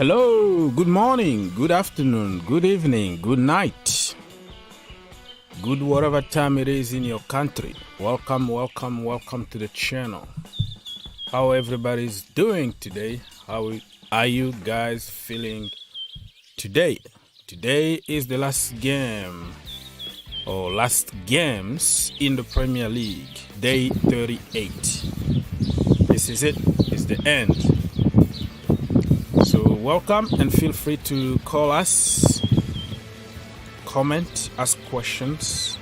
Hello, good morning, good afternoon, good evening, good night, good whatever time it is in your country. Welcome to the channel. How everybody's doing today? How are you guys feeling today? Today is the last game or last games in the Premier League, day 38. This is it, it's the end. So welcome and feel free to call us, comment, ask questions,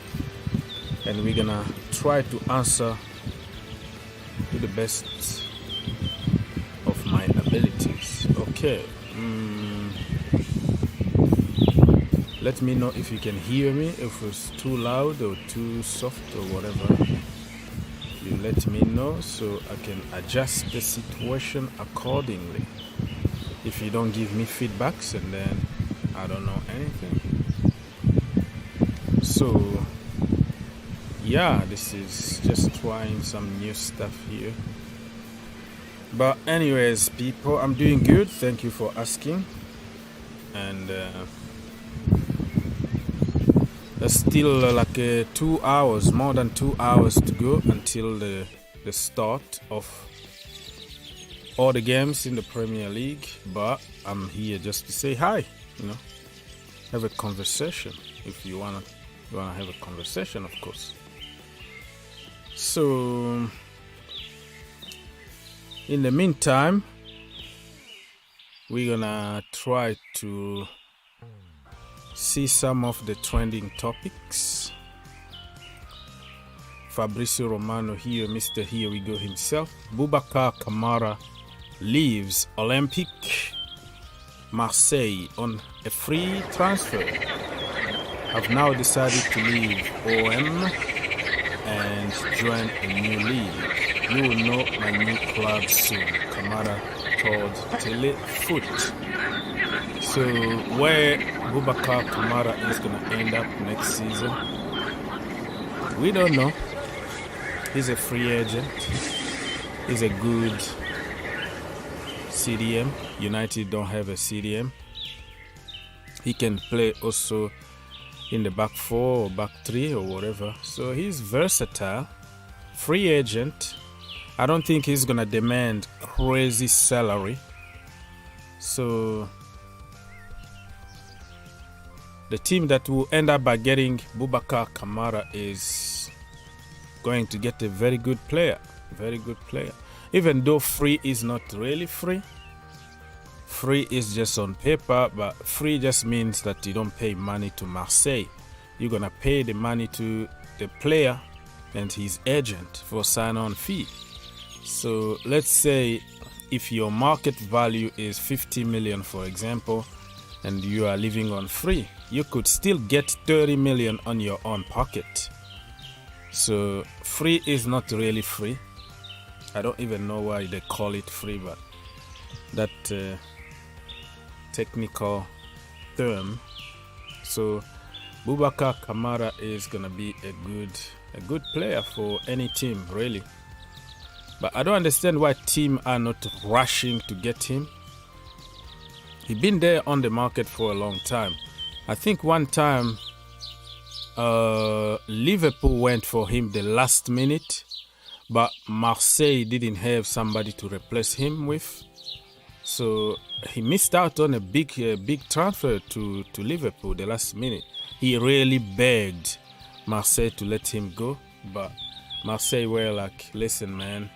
and we're gonna try to answer to the best of my abilities. Okay. Let me know if you can hear me, if it's too loud or too soft or whatever. You let me know so I can adjust the situation accordingly. If you don't give me feedbacks, and then I don't know anything. So yeah, this is just trying some new stuff here. But anyways, people, I'm doing good. Thank you for asking. And there's still like 2 hours, more than 2 hours to go until the start of all the games in the Premier League. But I'm here just to say hi, have a conversation if you wanna have a conversation, of course. So in the meantime, we're gonna try to see some of the trending topics. Fabrizio Romano here, Mr. Here We Go himself. Boubacar Kamara leaves Olympique Marseille on a free transfer. Have now decided to leave OM and join a new league. You will know my new club soon. Kamara told Telefoot. So where Boubacar Kamara is going to end up next season, we don't know. He's a free agent. He's a good CDM. United don't have a CDM. He can play also in the back four or back three or whatever. So he's versatile. Free agent. I don't think he's gonna demand crazy salary. So the team that will end up by getting Boubacar Kamara is going to get a very good player. Very good player. Even though free is not really free. Free is just on paper, but free just means that you don't pay money to Marseille. You're going to pay the money to the player and his agent for sign-on fee. So let's say if your market value is 50 million, for example, and you are living on free, you could still get 30 million on your own pocket. So free is not really free. I don't even know why they call it free, but that technical term. So Boubacar Kamara is gonna be a good player for any team, really. But I don't understand why teams are not rushing to get him. He's been there on the market for a long time. I think one time Liverpool went for him the last minute, but Marseille didn't have somebody to replace him with. So he missed out on a big transfer to Liverpool the last minute. He really begged Marseille to let him go, but Marseille were like, listen man,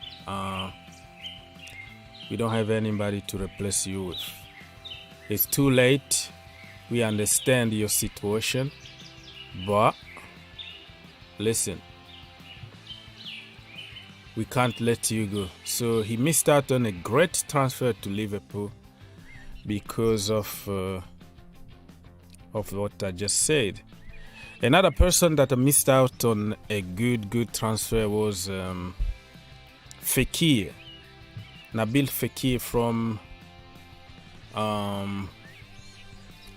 we don't have anybody to replace you with. It's too late. We understand your situation, but listen, we can't let you go. So he missed out on a great transfer to Liverpool because of what I just said. Another person that missed out on a good transfer was Fekir. Nabil Fekir from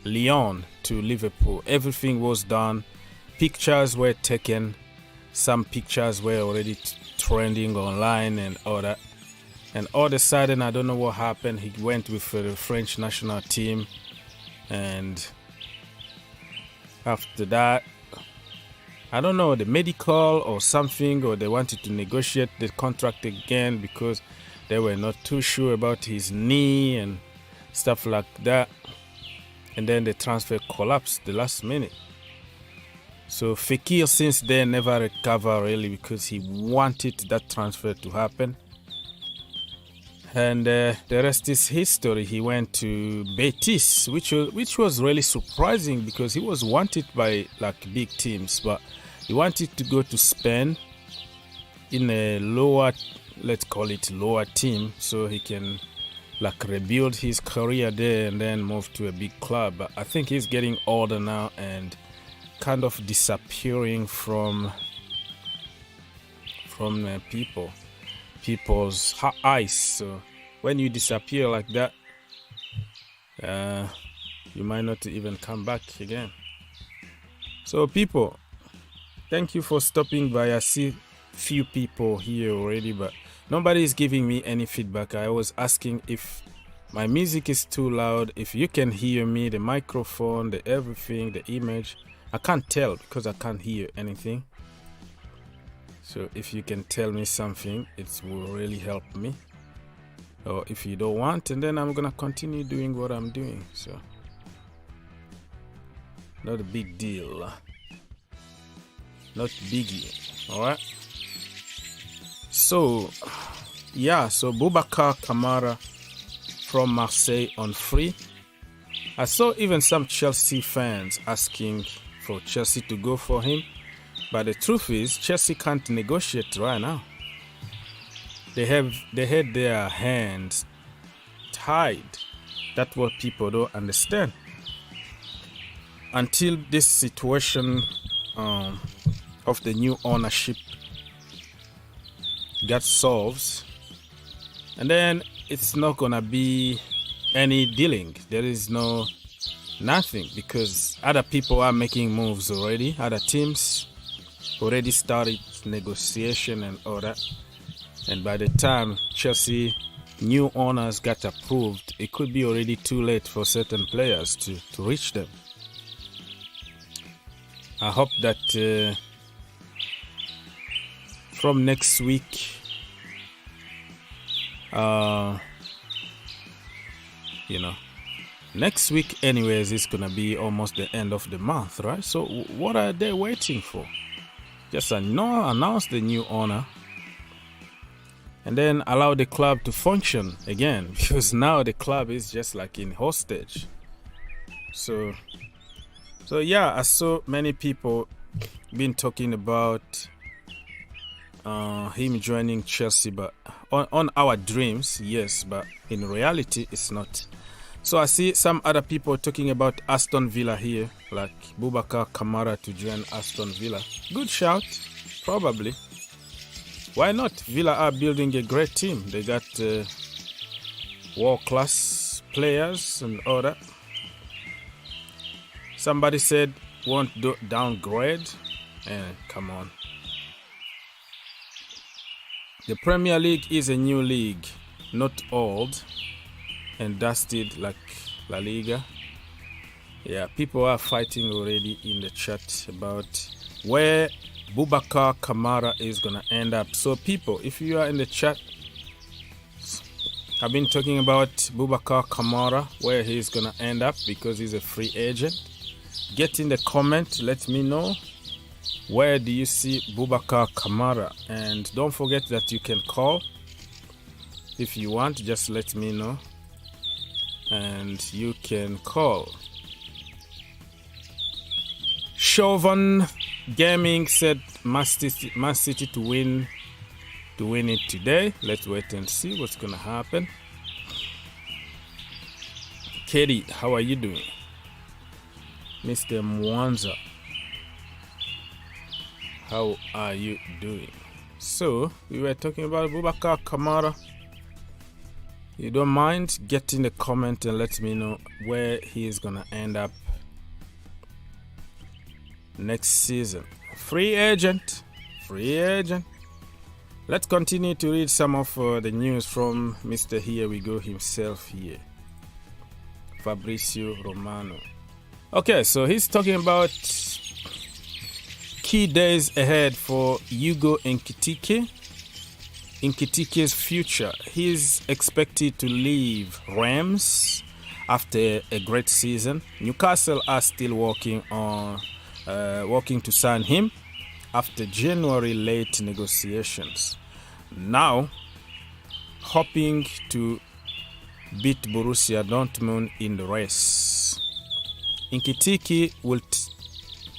Lyon to Liverpool. Everything was done. Pictures were taken. Some pictures were already trending online and all that. And all of a sudden, I don't know what happened. He went with the French national team. And after that, I don't know, the medical or something, or they wanted to negotiate the contract again because they were not too sure about his knee and stuff like that. And then the transfer collapsed the last minute. So Fekir since then never recovered really because he wanted that transfer to happen. And the rest is history. He went to Betis, which was really surprising because he was wanted by like big teams, but he wanted to go to Spain in a lower, let's call it lower team, so he can like rebuild his career there and then move to a big club. But I think he's getting older now and kind of disappearing from people's eyes. So when you disappear like that, you might not even come back again. So people, thank you for stopping by. I see few people here already, but nobody is giving me any feedback. I was asking if my music is too loud, if you can hear me, the microphone, the everything, the image. I can't tell because I can't hear anything. So if you can tell me something, it will really help me. Or if you don't want, and then I'm gonna continue doing what I'm doing. So not a big deal. Not biggie. Alright. So yeah, so Boubacar Kamara from Marseille on free. I saw even some Chelsea fans asking for Chelsea to go for him. But the truth is, Chelsea can't negotiate right now. They had their hands tied. That's what people don't understand. Until this situation of the new ownership gets solved, and then it's not gonna be any dealing. There is nothing because other people are making moves already. Other teams already started negotiation and all that, and by the time Chelsea new owners got approved, it could be already too late for certain players to reach them. I hope that from next week, next week anyways, it's gonna be almost the end of the month, right? So what are they waiting for? Just announce the new owner and then allow the club to function again, because now the club is just like in hostage. So yeah, I saw many people been talking about him joining Chelsea, but on our dreams, yes, but in reality it's not. So I see some other people talking about Aston Villa here, like Boubacar Kamara to join Aston Villa. Good shout, probably. Why not? Villa are building a great team. They got world-class players and all that. Somebody said won't downgrade. Come on. The Premier League is a new league, not old and dusted like La Liga. Yeah, people are fighting already in the chat about where Boubacar Kamara is gonna end up. So people, if you are in the chat, I've been talking about Boubacar Kamara, where he's gonna end up because he's a free agent. Get in the comment, let me know where do you see Boubacar Kamara, and don't forget that you can call if you want. Just let me know and you can call. Chauvin Gaming said Man City to win it today. Let's wait and see what's gonna happen. Katie, how are you doing? Mr. Mwanza, how are you doing? So we were talking about Boubacar Kamara. You don't mind, get in the comment and let me know where he is gonna end up next season. Free agent. Let's continue to read some of the news from Mr. Here We Go himself here, Fabrizio Romano. Okay, so he's talking about key days ahead for Hugo Nketiah. Nketiah's future. He's expected to leave Rams after a great season. Newcastle are still working to sign him after January late negotiations. Now, hoping to beat Borussia Dortmund in the race. Nketiah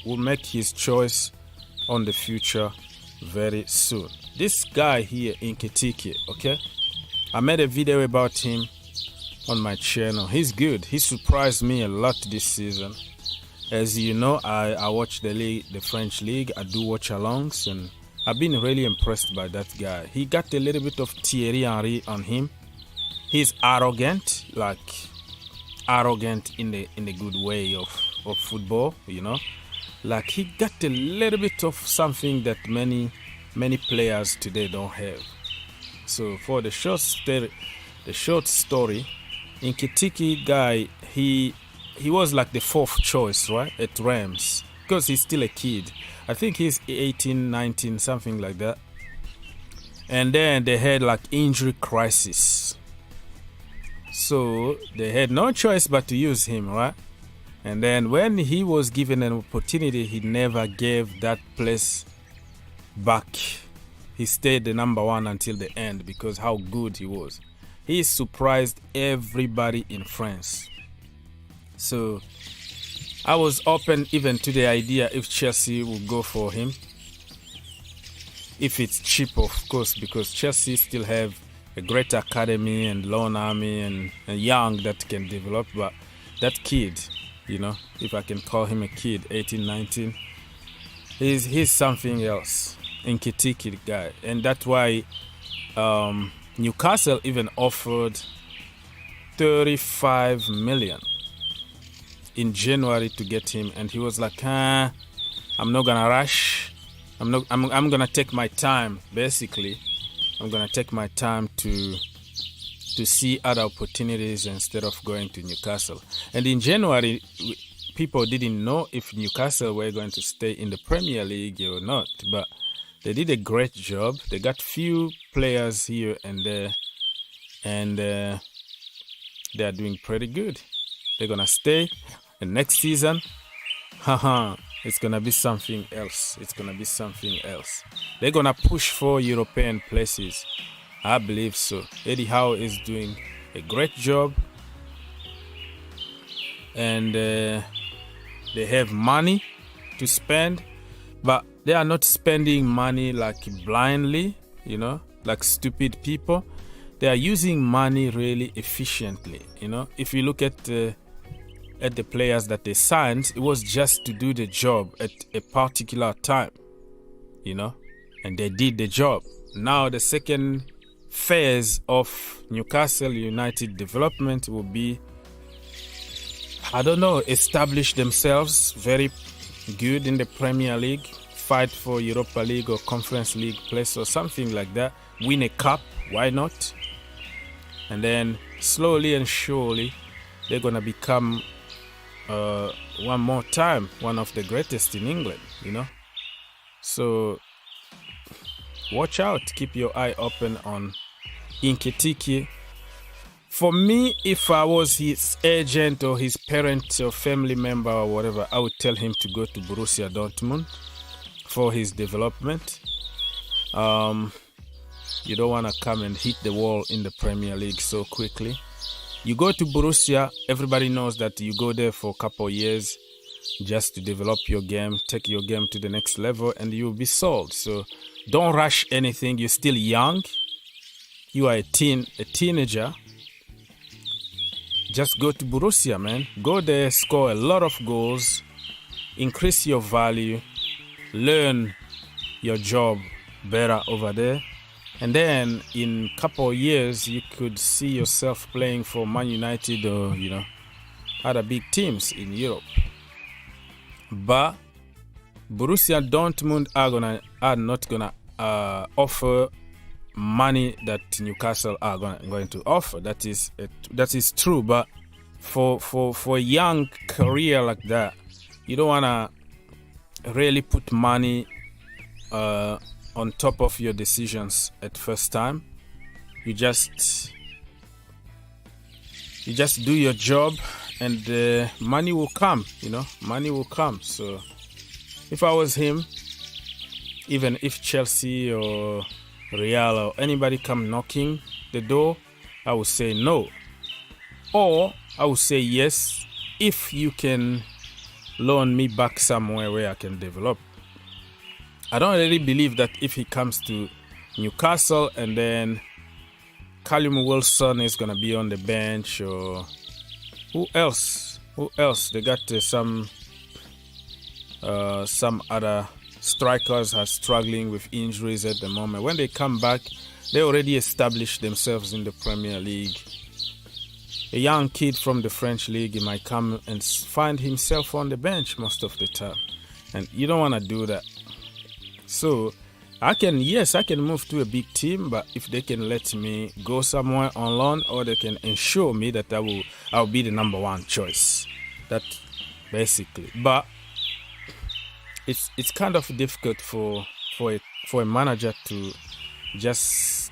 will make his choice on the future very soon. This guy here, Nketiah, okay? I made a video about him on my channel. He's good. He surprised me a lot this season. As you know, I watch the league, the French league. I do watch alongs, and I've been really impressed by that guy. He got a little bit of Thierry Henry on him. He's arrogant, like arrogant in the good way of football, you know. Like he got a little bit of something that many players today don't have. So for the short story, Nketiah guy, he was like the fourth choice, right, at Rams, because he's still a kid. I think he's 18, 19, something like that. And then they had like injury crisis. So they had no choice but to use him, right? And then when he was given an opportunity, he never gave that place back. He stayed the number one until the end because how good he was. He surprised everybody in France. So I was open even to the idea if Chelsea would go for him. If it's cheap, of course, because Chelsea still have a great academy and loan army and young that can develop. But that kid, you know, if I can call him a kid, 18, 19, he's something else. Nketiah guy. And that's why Newcastle even offered 35 million in January to get him, and he was like, I'm not gonna rush. I'm gonna take my time. Basically, I'm gonna take my time to see other opportunities instead of going to Newcastle. And in January, people didn't know if Newcastle were going to stay in the Premier League or not, but they did a great job. They got few players here and there, and they are doing pretty good. They're gonna stay. And next season, it's gonna be something else. It's gonna be something else. They're gonna push for European places. I believe so. Eddie Howe is doing a great job, and they have money to spend, but they are not spending money like blindly, you know, like stupid people. They are using money really efficiently, you know. If you look at the players that they signed, it was just to do the job at a particular time, you know, and they did the job. Now the second phase of Newcastle United development will be, I don't know, establish themselves very good in the Premier League, fight for Europa League or Conference League place or something like that, win a cup, why not? And then slowly and surely they're gonna become one more time one of the greatest in England, you know. So watch out, keep your eye open on Nketiah. For me, if I was his agent or his parent or family member or whatever, I would tell him to go to Borussia Dortmund for his development. You don't want to come and hit the wall in the Premier League so quickly. You go to Borussia, everybody knows that you go there for a couple of years just to develop your game, take your game to the next level, and you'll be sold. So don't rush anything. You're still young. You are a teenager. Just go to Borussia, man. Go there, score a lot of goals, increase your value, learn your job better over there. And then in a couple of years, you could see yourself playing for Man United or, you know, other big teams in Europe. But Borussia Dortmund are not gonna offer money that Newcastle are going to offer. That is true, but for a young career like that, you don't want to really put money on top of your decisions at first time. You just do your job, and money will come. Money will come. So if I was him, even if Chelsea or Real or anybody come knocking the door, I would say no, or I would say yes if you can loan me back somewhere where I can develop. I don't really believe that if he comes to Newcastle and then Callum Wilson is going to be on the bench, or who else? They got some other strikers are struggling with injuries at the moment. When they come back, they already established themselves in the Premier League. A young kid from the French league, he might come and find himself on the bench most of the time, and you don't want to do that. So I can move to a big team, but if they can let me go somewhere on loan, or they can ensure me that I'll be the number one choice. That basically. But it's kind of difficult for a manager to just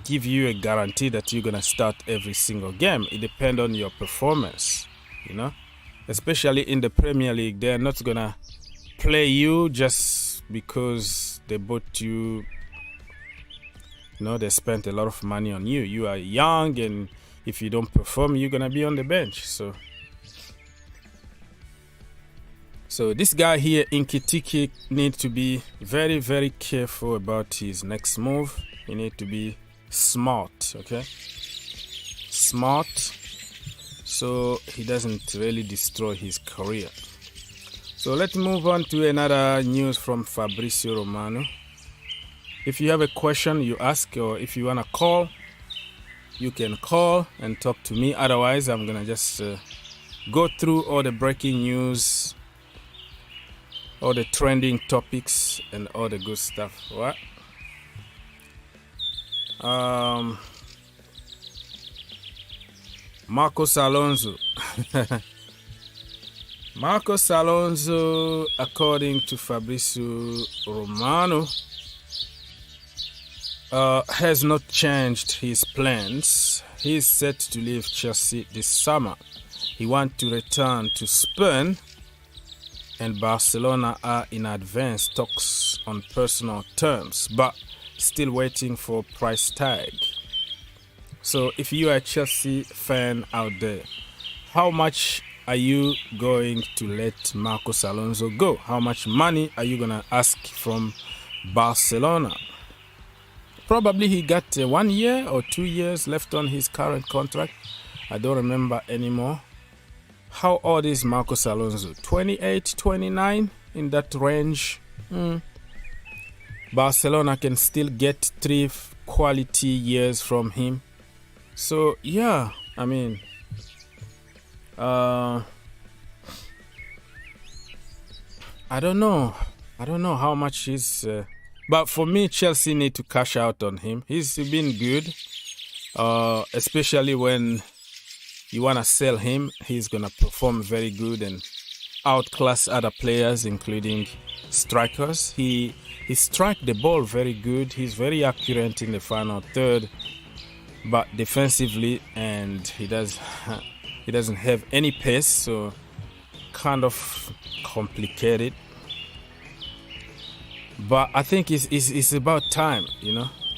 give you a guarantee that you're gonna start every single game. It depends on your performance, especially in the Premier League. They're not gonna play you just because they bought you. They spent a lot of money on you. You are young, and if you don't perform, you're gonna be on the bench. So this guy here, Nketiah, needs to be very, very careful about his next move. He needs to be smart, okay? Smart, so he doesn't really destroy his career. So let's move on to another news from Fabrizio Romano. If you have a question, you ask, or if you want to call, you can call and talk to me. Otherwise, I'm going to just go through all the breaking news, all the trending topics, and all the good stuff. What? Marcos Alonso. Marcos Alonso, according to Fabrizio Romano, has not changed his plans. He is set to leave Chelsea this summer. He wants to return to Spain, and Barcelona are in advanced talks on personal terms, but still waiting for price tag. So if you are a Chelsea fan out there, how much are you going to let Marcos Alonso go? How much money are you going to ask from Barcelona? Probably he got 1 year or 2 years left on his current contract. I don't remember anymore. How old is Marcos Alonso? 28, 29, in that range. Barcelona can still get 3 quality years from him. So yeah, I mean, I don't know how much he's. But for me, Chelsea need to cash out on him. He's been good, especially when you want to sell him. He's going to perform very good and outclass other players, including strikers. He strike the ball very good. He's very accurate in the final third, but defensively, and he doesn't have any pace, so kind of complicated. But I think it's about time,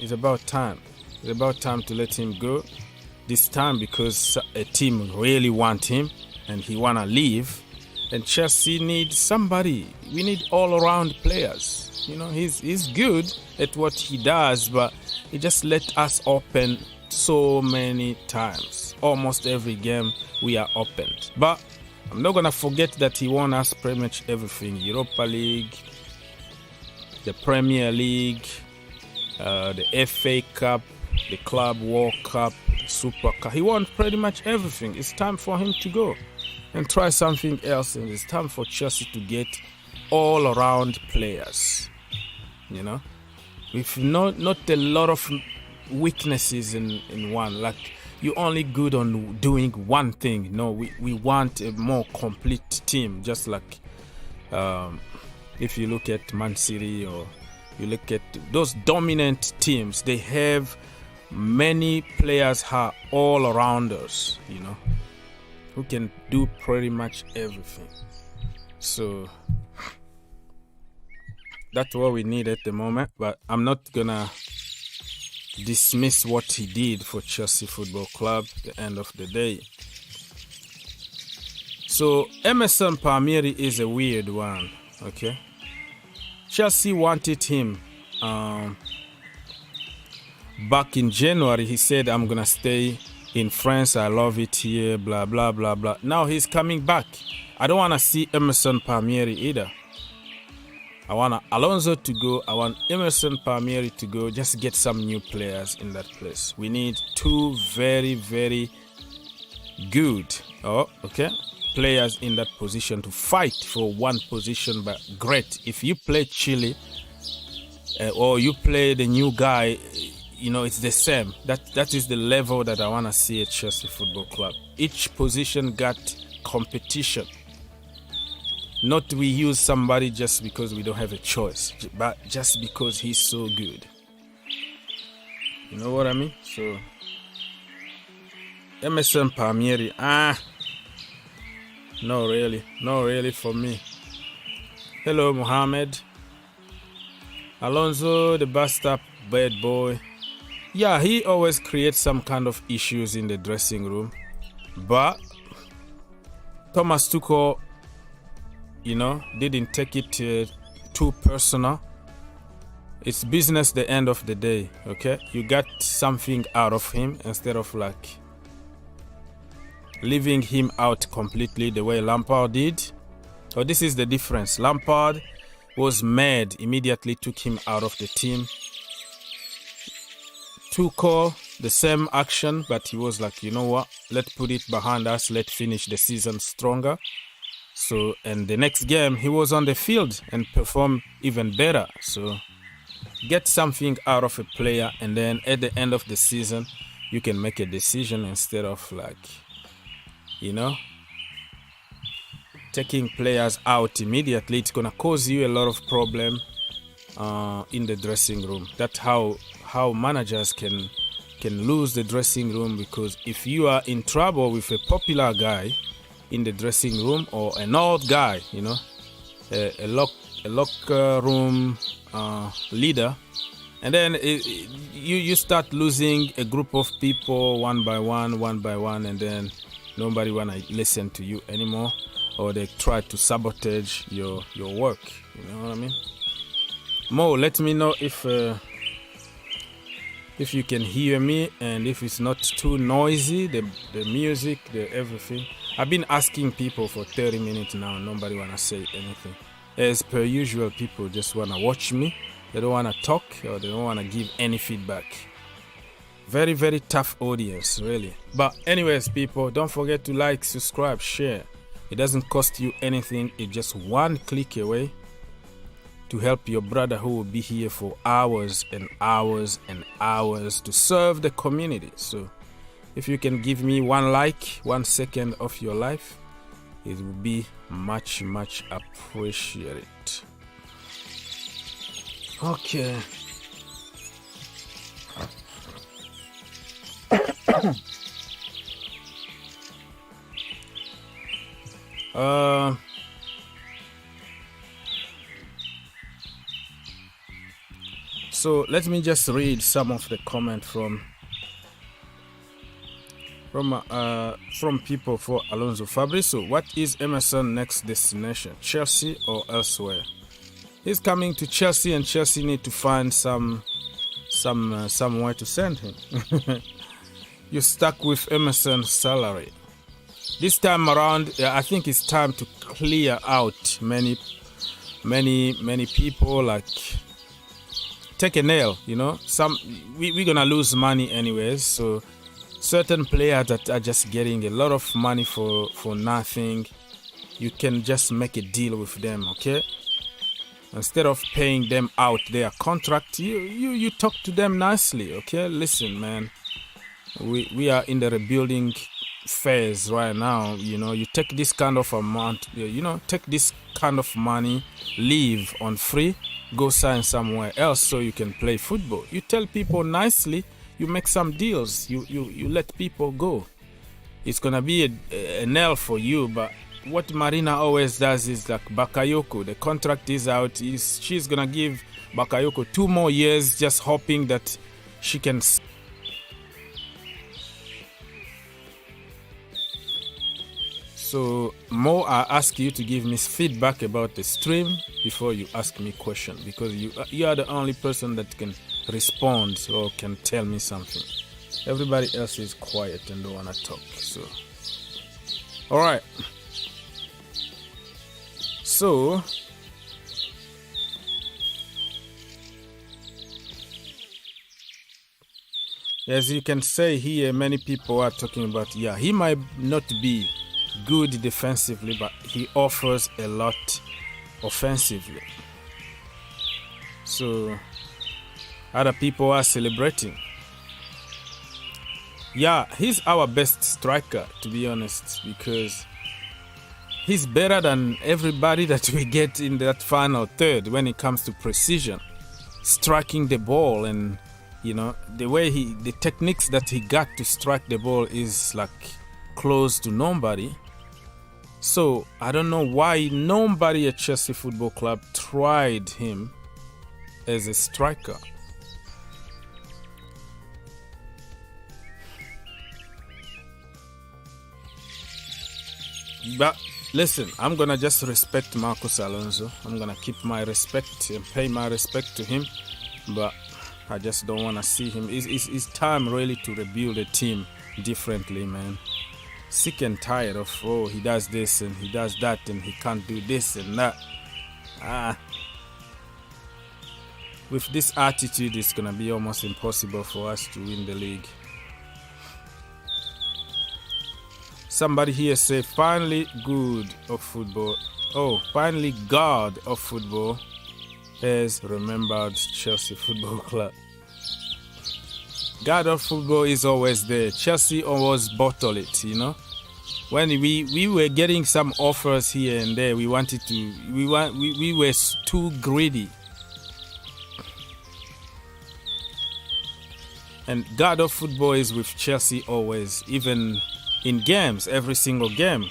It's about time. It's about time to let him go this time, because a team really want him and he want to leave. And Chelsea needs somebody. We need all-around players. He's good at what he does, but he just let us open so many times. Almost every game we are opened. But I'm not going to forget that he won us pretty much everything. Europa League, the Premier League, the FA Cup, the Club World Cup, Super Cup. He won pretty much everything. It's time for him to go and try something else. And it's time for Chelsea to get all-around players. with not a lot of weaknesses in one. Like, you're only good on doing one thing. No, we want a more complete team. Just like if you look at Man City or you look at those dominant teams, they have many players who are all arounders, you know, who can do pretty much everything. So that's what we need at the moment. But I'm not gonna dismiss what he did for Chelsea Football Club at the end of the day. So Emerson Palmieri is a weird one, okay? Chelsea wanted him back in January. He said, I'm gonna stay in France, I love it here, blah blah blah blah. Now he's coming back. I don't want to see Emerson Palmieri either. I want Alonso to go. I want Emerson Palmieri to go. Just get some new players in that place. We need two very, very good players in that position to fight for one position. But great, if you play Chile or you play the new guy, you know, it's the same. That is the level that I want to see at Chelsea Football Club. Each position got competition. Not we use somebody just because we don't have a choice, but just because he's so good. You know what I mean? So Emerson Palmieri, not really for me. Hello, Mohammed. Alonso, the bust-up bad boy. Yeah, he always creates some kind of issues in the dressing room. But Thomas Tuchel, you know, didn't take it too personal. It's business the end of the day, okay? You got something out of him instead of like leaving him out completely the way Lampard did. So this is the difference. Lampard was mad, immediately took him out of the team. Tuchel, the same action, but he was like, you know what? Let's put it behind us. Let's finish the season stronger. So, and the next game, he was on the field and performed even better. So, get something out of a player, and then at the end of the season, you can make a decision instead of like, you know, taking players out immediately. It's gonna cause you a lot of problem in the dressing room. That's how managers can lose the dressing room, because if you are in trouble with a popular guy in the dressing room or an old guy, you know, a locker room leader, and then you start losing a group of people one by one, and then nobody wanna listen to you anymore, or they try to sabotage your work. You know what I mean? Mo, let me know if you can hear me and if it's not too noisy, the music, the everything. I've been asking people for 30 minutes now. Nobody want to say anything. As per usual, people just want to watch me. They don't want to talk, or they don't want to give any feedback. Very, very tough audience, really. But anyways, people, don't forget to like, subscribe, share. It doesn't cost you anything. It's just one click away to help your brother who will be here for hours and hours and hours to serve the community. So if you can give me 1 like, 1 second of your life, it will be much, much appreciated. Okay. So let me just read some of the comment from people for Alonso. Fabrizio, what is Emerson's next destination? Chelsea or elsewhere? He's coming to Chelsea, and Chelsea need to find somewhere to send him. You're stuck with Emerson's salary. This time around, I think it's time to clear out many people. Like, take a nail, you know. We're gonna lose money anyways, so certain players that are just getting a lot of money for nothing, you can just make a deal with them, okay? Instead of paying them out their contract, you talk to them nicely, okay? Listen, man, we are in the rebuilding phase right now. You take this kind of amount, take this kind of money, leave on free, go sign somewhere else so you can play football. You tell people nicely, you make some deals, you let people go. It's gonna be a nail for you, but what Marina always does is like Bakayoko, the contract is out, she's gonna give Bakayoko 2 more years, just hoping that she can. So Mo, I ask you to give me feedback about the stream before you ask me question, because you are the only person that can respond or can tell me something. Everybody else is quiet and don't wanna talk. So, all right. So, as you can say here, many people are talking about, he might not be good defensively, but he offers a lot offensively. So, other people are celebrating. He's our best striker, to be honest, because he's better than everybody that we get in that final third when it comes to precision, striking the ball, and the way the techniques that he got to strike the ball is like close to nobody. So I don't know why nobody at Chelsea Football Club tried him as a striker. But listen, I'm gonna just respect Marcos Alonso. I'm gonna keep my respect and pay my respect to him, but I just don't want to see him. It's time really to rebuild a team differently, man. Sick and tired of, he does this and he does that and he can't do this and that. With this attitude, it's gonna be almost impossible for us to win the league. Somebody here say, finally good of football. Finally God of football has remembered Chelsea Football Club. God of football is always there. Chelsea always bottle it, When we were getting some offers here and there, we were too greedy. And God of football is with Chelsea always, even in games, every single game.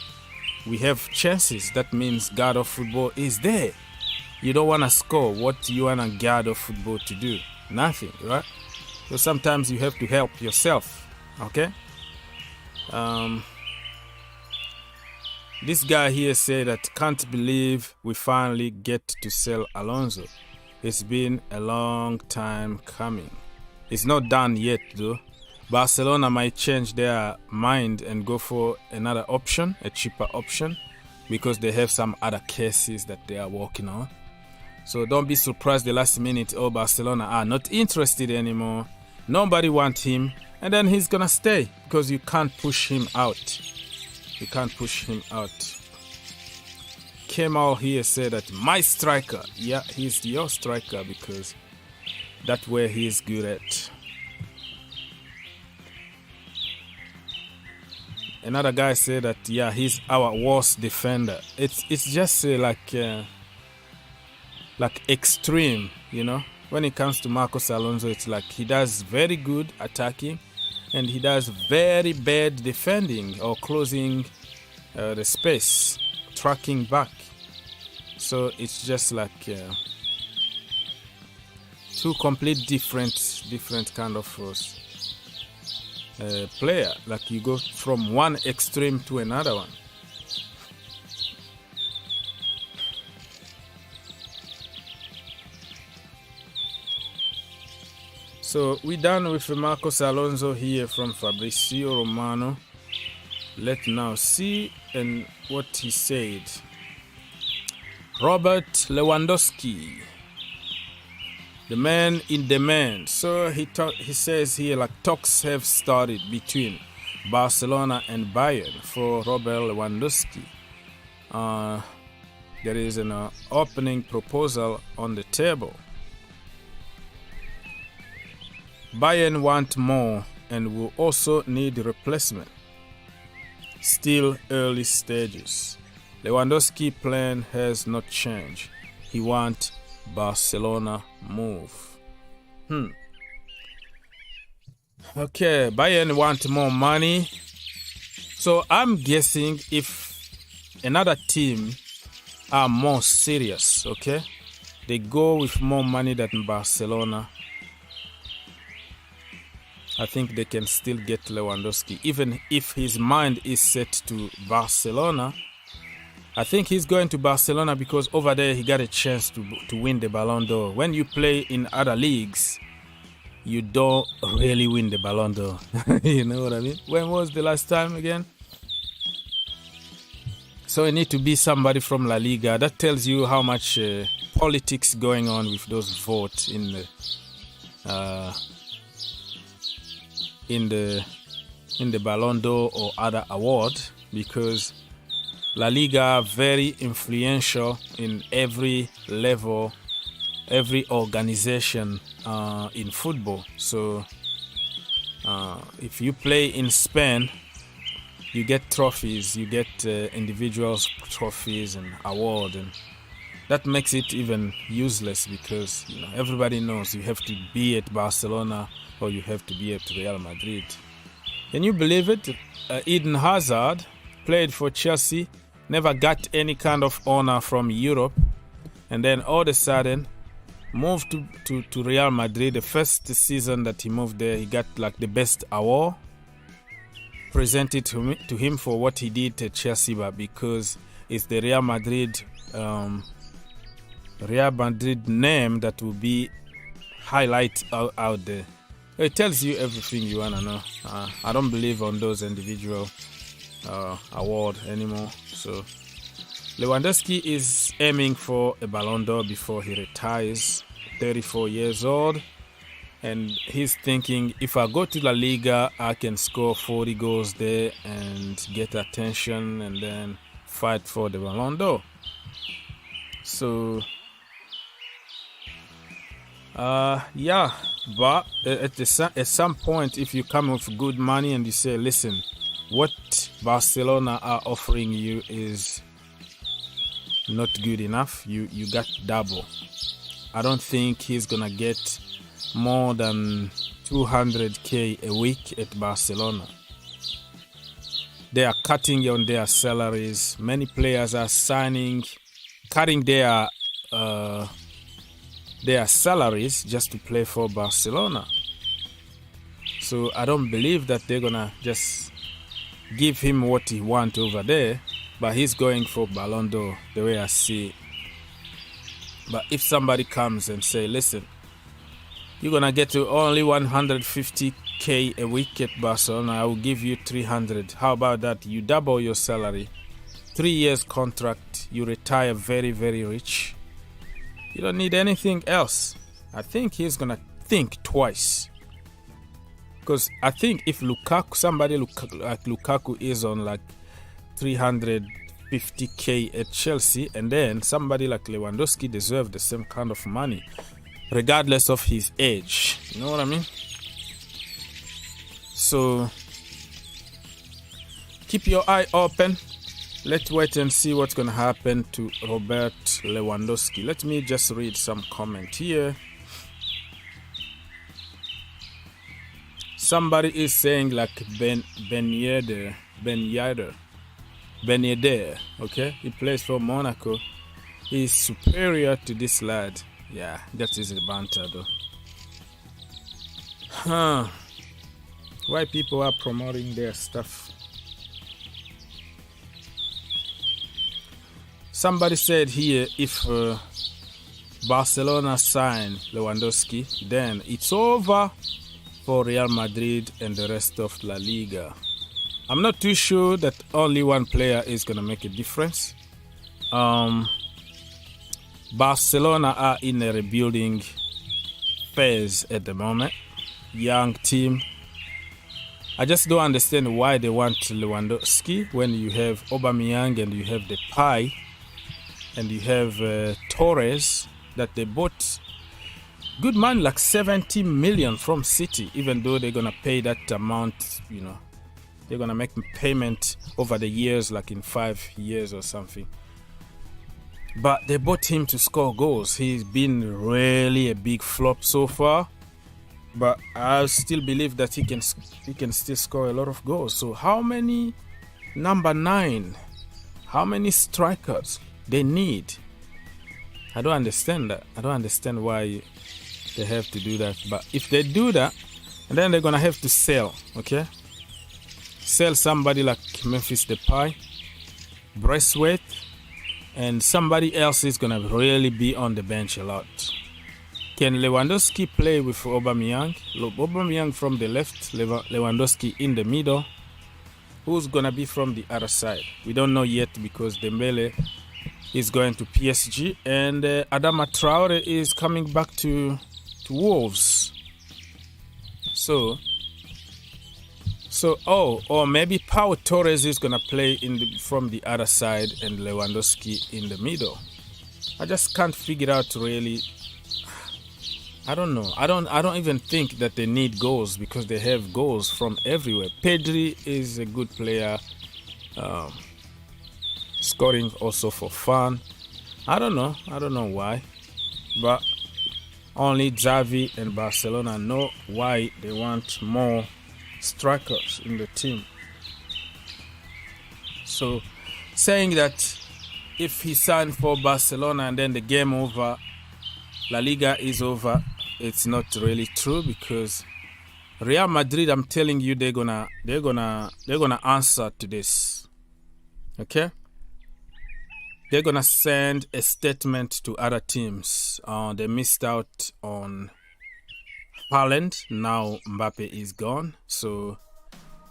We have chances. That means God of football is there. You don't want to score. What do you want a God of football to do? Nothing, right? So sometimes you have to help yourself, okay? This guy here said that can't believe we finally get to sell Alonso. It's been a long time coming. It's not done yet though. Barcelona might change their mind and go for another option, a cheaper option, because they have some other cases that they are working on. So don't be surprised the last minute, Barcelona are not interested anymore. Nobody wants him, and then he's gonna stay because you can't push him out. You can't push him out. Kemal here said that my striker, he's your striker because that's where he's good at. Another guy said that he's our worst defender. It's just like extreme, When it comes to Marcos Alonso, it's like he does very good attacking and he does very bad defending or closing the space, tracking back. So it's just like two complete different kind of player. Like you go from one extreme to another one. So we're done with Marcos Alonso here from Fabrizio Romano. Let's now see and what he said. Robert Lewandowski, the man in demand. So he says here like talks have started between Barcelona and Bayern for Robert Lewandowski. there is an opening proposal on the table. Bayern want more and will also need replacement. Still early stages. Lewandowski plan has not changed. He wants Barcelona move. Okay, Bayern want more money. So I'm guessing if another team are more serious, okay, they go with more money than Barcelona, I think they can still get Lewandowski. Even if his mind is set to Barcelona, I think he's going to Barcelona because over there he got a chance to win the Ballon d'Or. When you play in other leagues, you don't really win the Ballon d'Or. You know what I mean? When was the last time again? So it need to be somebody from La Liga. That tells you how much politics going on with those votes in the Ballon d'Or or other award, because La Liga very influential in every level, every organization in football. So if you play in Spain, you get trophies, you get individuals trophies and award, and that makes it even useless because everybody knows you have to be at Barcelona or you have to be at Real Madrid. Can you believe it? Eden Hazard played for Chelsea, never got any kind of honor from Europe, and then all of a sudden moved to Real Madrid. The first season that he moved there, he got like the best award presented to him for what he did at Chelsea, but because it's the Real Madrid name that will be highlight out there. It tells you everything you want to know. I don't believe on those individual award anymore. So Lewandowski is aiming for a Ballon d'Or before he retires, 34 years old. And he's thinking, if I go to La Liga, I can score 40 goals there and get attention and then fight for the Ballon d'Or. So, yeah, but at some point, if you come with good money and you say, listen, what Barcelona are offering you is not good enough, you got double. I don't think he's gonna get more than 200k a week at Barcelona. They are cutting on their salaries. Many players are cutting their salaries just to play for Barcelona. So I don't believe that they're gonna just give him what he wants over there, but he's going for Ballon d'Or the way I see it. But if somebody comes and say, listen, you're gonna get to only 150k a week at Barcelona, I will give you 300. How about that? You double your salary, 3 years contract, you retire very, very rich. You don't need anything else. I think he's gonna think twice, because I think if somebody like Lukaku is on like 350k at Chelsea, and then somebody like Lewandowski deserves the same kind of money, regardless of his age. You know what I mean? So keep your eye open. Let's wait and see what's going to happen to Robert Lewandowski. Let me just read some comment here. Somebody is saying like Ben Yedder, okay? He plays for Monaco. He's superior to this lad. Yeah, that is a banter though. Why people are promoting their stuff? Somebody said here, if Barcelona sign Lewandowski, then it's over for Real Madrid and the rest of La Liga. I'm not too sure that only one player is going to make a difference. Barcelona are in a rebuilding phase at the moment. Young team. I just don't understand why they want Lewandowski when you have Aubameyang and you have Depay. and you have Terrace that they bought good money, like 70 million from City, even though they're gonna pay that amount, you know, they're gonna make payment over the years, like in 5 years or something. But they bought him to score goals. He's been really a big flop so far, but I still believe that he can still score a lot of goals. So how many number 9? How many strikers they need? I don't understand that. I don't understand why they have to do that. But if they do that, and then they're gonna have to sell, okay? Sell somebody like Memphis Depay, Braithwaite, and somebody else is gonna really be on the bench a lot. Can Lewandowski play with Aubameyang? Aubameyang from the left, Lewandowski in the middle. Who's gonna be from the other side? We don't know yet because Dembele is going to PSG and Adama Traore is coming back to Wolves. So or maybe Pau Torres is gonna play from the other side and Lewandowski in the middle. I just can't figure out really. I don't know. I don't even think that they need goals because they have goals from everywhere. Pedri is a good player, scoring also for fun. I don't know why, but only Xavi and Barcelona know why they want more strikers in the team. So saying that if he signed for Barcelona and then the game over, La Liga is over, it's not really true because Real Madrid, I'm telling you, they're gonna answer to this. Okay? They're gonna send a statement to other teams. They missed out on Haaland. Now Mbappe is gone, so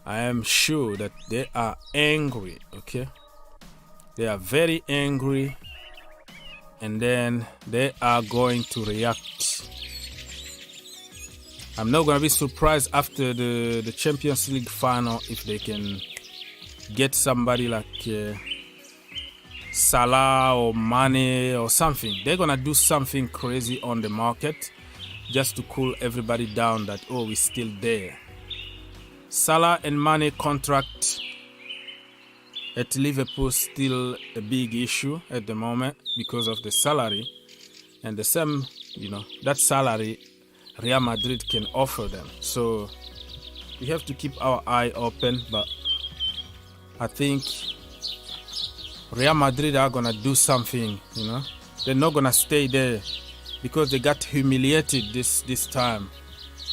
I am sure that they are angry. Okay, they are very angry, and then they are going to react. I'm not gonna be surprised after the Champions League final if they can get somebody like Salah or Mane or something. They're gonna do something crazy on the market just to cool everybody down that, oh, we're still there. Salah and Mane contract at Liverpool still a big issue at the moment because of the salary, and the same, that salary Real Madrid can offer them. So we have to keep our eye open, but I think Real Madrid are gonna do something, They're not gonna stay there because they got humiliated this time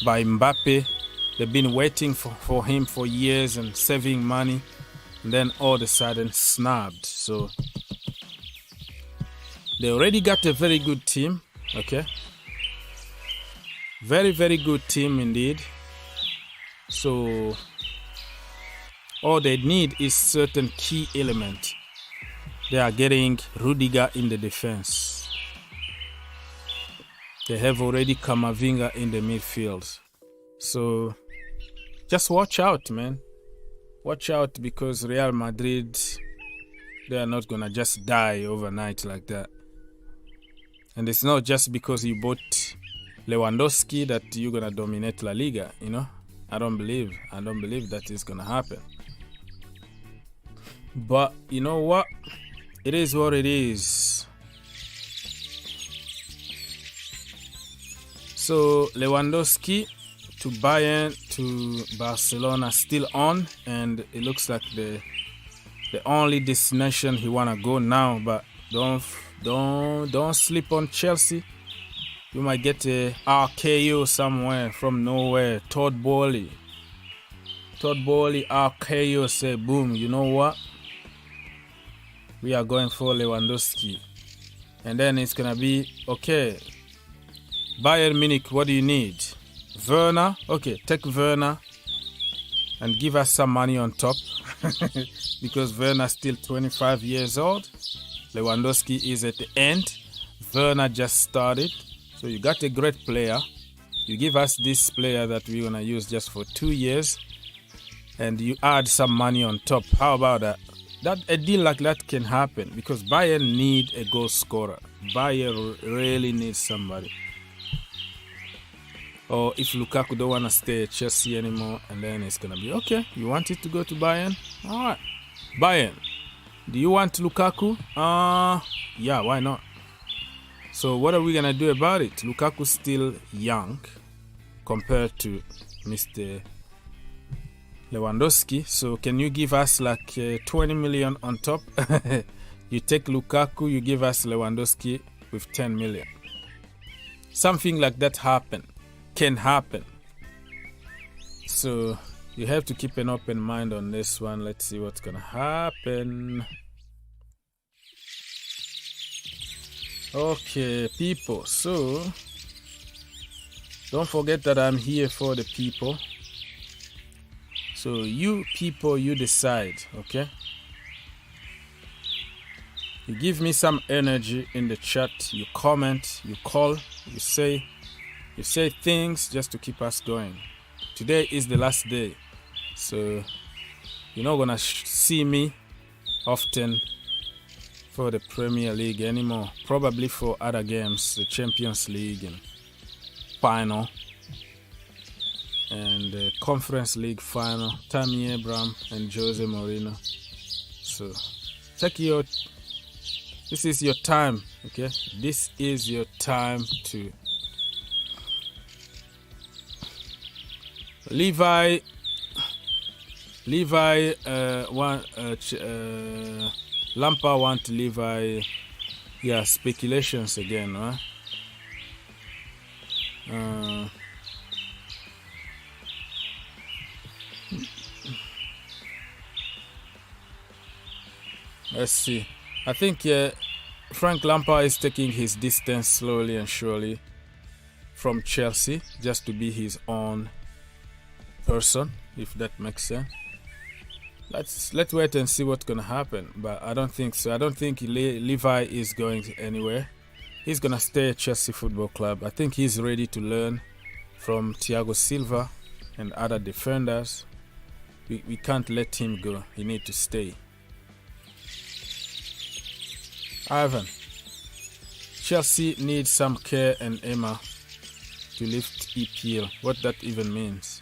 by Mbappe. They've been waiting for him for years and saving money, and then all of a sudden snubbed. So they already got a very good team, okay? Very, very good team indeed. So all they need is certain key element. They are getting Rudiger in the defense. They have already Camavinga in the midfield. So just watch out, man. Watch out, because Real Madrid, they are not going to just die overnight like that. And it's not just because you bought Lewandowski that you're going to dominate La Liga, I don't believe that is going to happen. But you know what? It is what it is. So Lewandowski to Bayern to Barcelona still on, and it looks like the only destination he wanna go now. But don't sleep on Chelsea. You might get a RKO somewhere from nowhere. Todd Bowley RKO say boom. You know what? We are going for Lewandowski, and then it's gonna be okay. Bayern Munich, what do you need? Werner, okay, take Werner and give us some money on top because Werner's still 25 years old. Lewandowski is at the end. Werner just started. So you got a great player. You give us this player that we're gonna use just for 2 years, and you add some money on top. How about that? that a deal like that can happen because Bayern need a goal scorer. Bayern really needs somebody. Or if Lukaku don't want to stay at Chelsea anymore, and then it's gonna be okay. You want it to go to Bayern? All right, Bayern. Do you want Lukaku? Yeah, why not? So what are we gonna do about it? Lukaku's still young compared to Mr. Lewandowski. So can you give us like 20 million on top? You take Lukaku, you give us Lewandowski with 10 million. Something like that can happen. So you have to keep an open mind on this one. Let's see what's gonna happen. Okay, people. So don't forget that I'm here for the people. So you people, you decide, okay? You give me some energy in the chat. You comment, you call, you say things just to keep us going. Today is the last day, so you're not gonna see me often for the Premier League anymore. Probably for other games, the Champions League and final, and the Conference League final. Tammy Abraham and Jose Mourinho. So this is your time, okay? This is your time to Levi Lampard want Levi, yeah, speculations again, right? Let's see. I think Frank Lampard is taking his distance slowly and surely from Chelsea just to be his own person, if that makes sense. Let's wait and see what's gonna happen, but I don't think so. I don't think Levi is going anywhere. He's gonna stay at Chelsea Football Club. I think he's ready to learn from Thiago Silva and other defenders. We can't let him go. He needs to stay. Ivan, Chelsea needs some care and Emma to lift EPL. What that even means?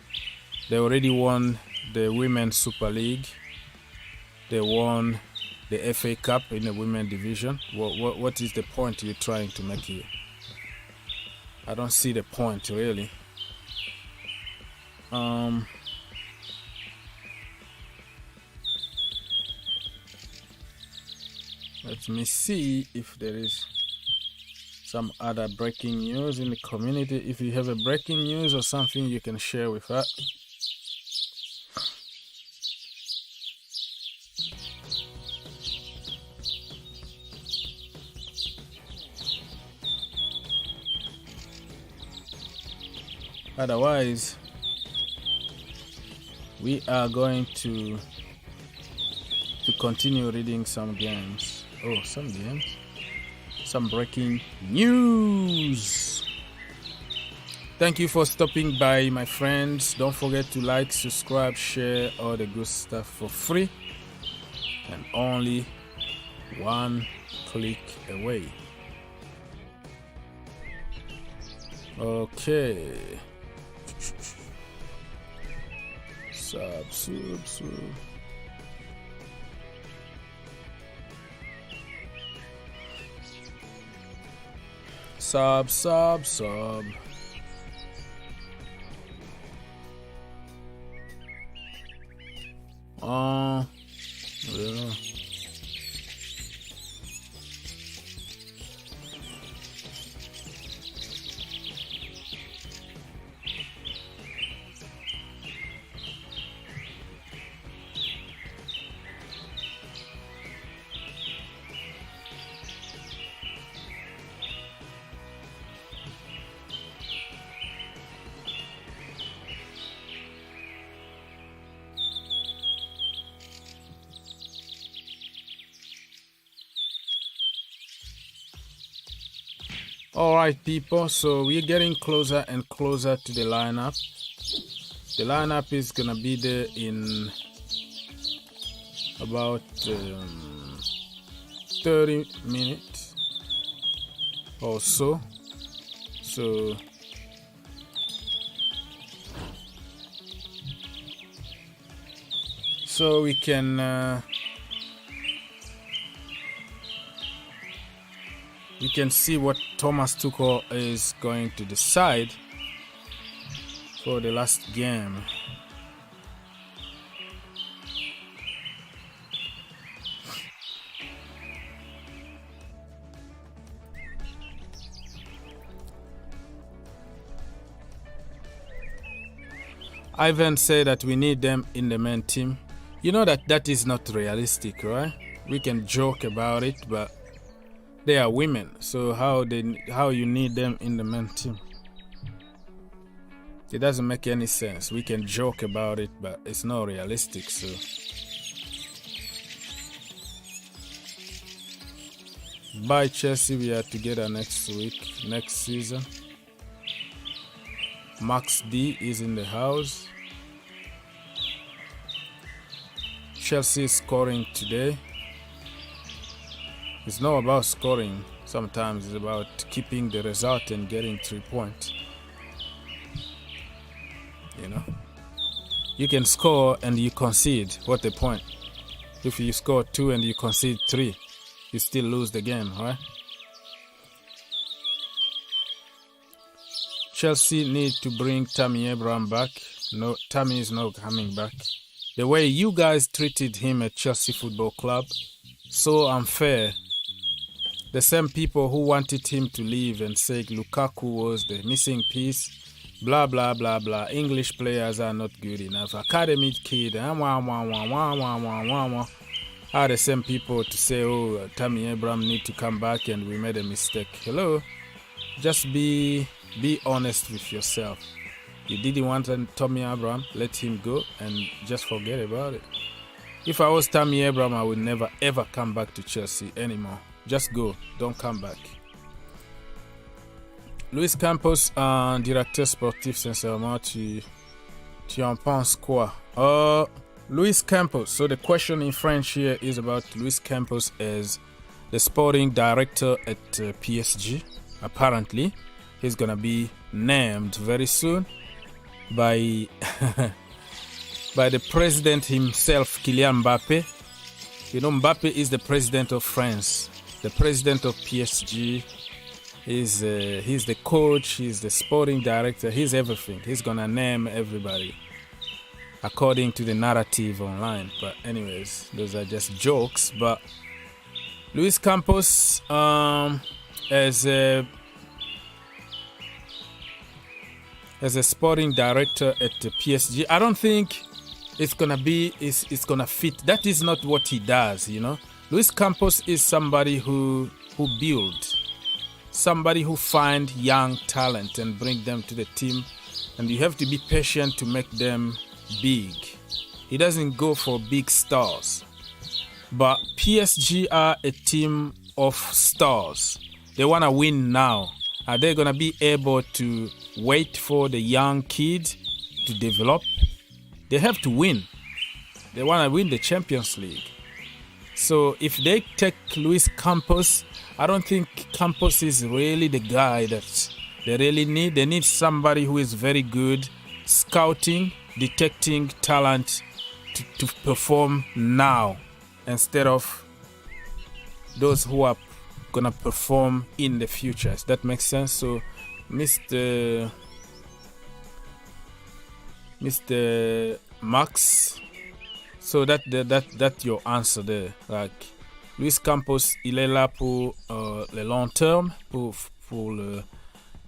They already won the Women's Super League. They won the FA Cup in the women's division. What is the point you're trying to make here? I don't see the point really. Let me see if there is some other breaking news in the community. If you have a breaking news or something you can share with us. Otherwise, we are going to continue reading some games. Oh, some games. Some breaking news. Thank you for stopping by, my friends. Don't forget to like, subscribe, share all the good stuff for free. And only one click away. Okay. Sub. Yeah. All right, people, so we're getting closer and closer to the lineup. The lineup is gonna be there in about 30 minutes or so. So we can see what Thomas Tuchel is going to decide for the last game. Ivan said that we need them in the main team. You know that is not realistic, right? We can joke about it, but they are women, so how you need them in the main team? It doesn't make any sense. We can joke about it, but it's not realistic. So bye Chelsea, we are together next season. Max D is in the house. Chelsea is scoring today. It's not about scoring. Sometimes it's about keeping the result and getting 3 points. You know, you can score and you concede. What the point? If you score 2 and you concede 3, you still lose the game, right? Chelsea need to bring Tammy Abraham back. No, Tammy is not coming back. The way you guys treated him at Chelsea Football Club, so unfair. The same people who wanted him to leave and said Lukaku was the missing piece, blah, blah, blah, blah. English players are not good enough. Academy kid, are the same people to say, oh, Tammy Abraham need to come back and we made a mistake. Hello? Just be honest with yourself. You didn't want Tammy Abraham, let him go and just forget about it. If I was Tammy Abraham, I would never ever come back to Chelsea anymore. Just go, don't come back. Luis Campos, directeur sportif, sincèrement, tu en penses quoi? Luis Campos, so the question in French here is about Luis Campos as the sporting director at PSG. Apparently, he's gonna be named very soon by by the president himself, Kylian Mbappe. You know, Mbappe is the president of France, the president of PSG. He's the coach, he's the sporting director, he's everything. He's gonna name everybody according to the narrative online. But anyways, those are just jokes. But Luis Campos, as a sporting director at the PSG, I don't think it's gonna fit. That is not what he does, you know. Luis Campos is somebody who builds, somebody who find young talent and bring them to the team, and you have to be patient to make them big. He doesn't go for big stars, but PSG are a team of stars. They want to win now. Are they going to be able to wait for the young kids to develop? They have to win. They want to win the Champions League. So if they take Luis Campos, I don't think Campos is really the guy that they really need. They need somebody who is very good scouting, detecting talent to perform now instead of those who are gonna perform in the future. Does that make sense? So Mr. Max, so that your answer there. Like Luis Campos, il est là pour le long terme, pour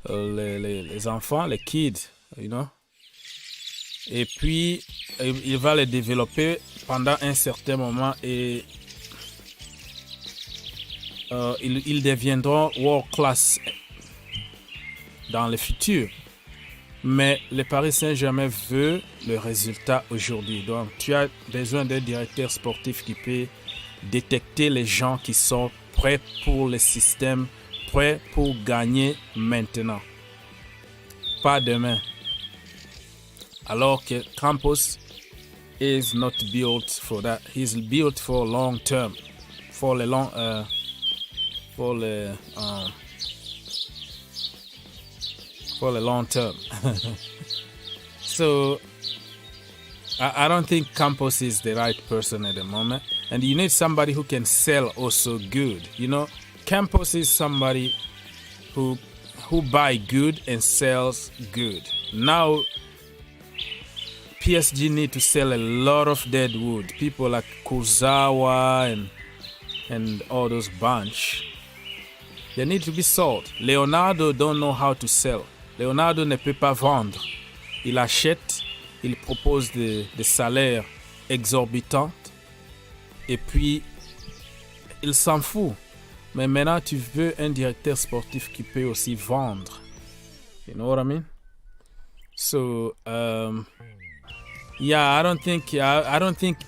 les enfants, les kids, you know. Et puis il va les développer pendant un certain moment et ils deviendront world class dans le futur. Mais le Paris Saint-Germain veut le résultat aujourd'hui. Donc, tu as besoin d'un directeur sportif qui peut détecter les gens qui sont prêts pour le système, prêts pour gagner maintenant, pas demain. Alors que Campos, is not built for that. He's built for long term, for a long, for a long term. So I don't think Campos is the right person at the moment, and you need somebody who can sell also good. You know, Campos is somebody who buy good and sells good. Now PSG need to sell a lot of dead wood. People like Kurzawa and all those bunch, they need to be sold. Leonardo don't know how to sell. Leonardo ne peut pas vendre. Il achète, il propose des salaires exorbitants et puis il s'en fout. Mais maintenant tu veux un directeur sportif qui peut aussi vendre. You know what I mean? So yeah, I don't think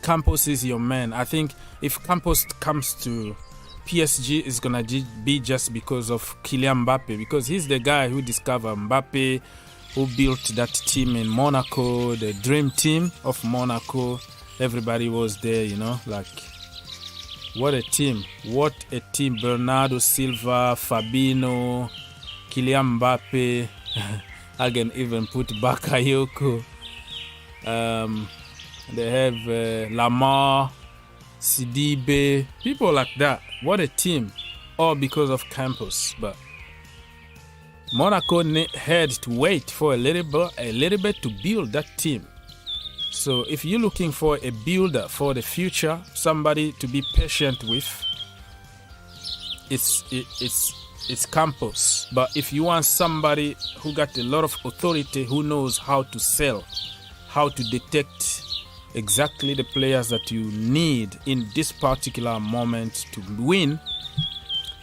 Campos is your man. I think if Campos comes to PSG, it's gonna be just because of Kylian Mbappe, because he's the guy who discovered Mbappe, who built that team in Monaco, the dream team of Monaco. Everybody was there, you know, like what a team. What a team. Bernardo Silva, Fabinho, Kylian Mbappe. I can even put Bakayoko. They have Lamar, Sidibe, people like that. What a team. All because of Campos. But Monaco had to wait for a little bit to build that team. So if you're looking for a builder for the future, somebody to be patient with, it's Campos. But if you want somebody who got a lot of authority, who knows how to sell, how to detect exactly the players that you need in this particular moment to win,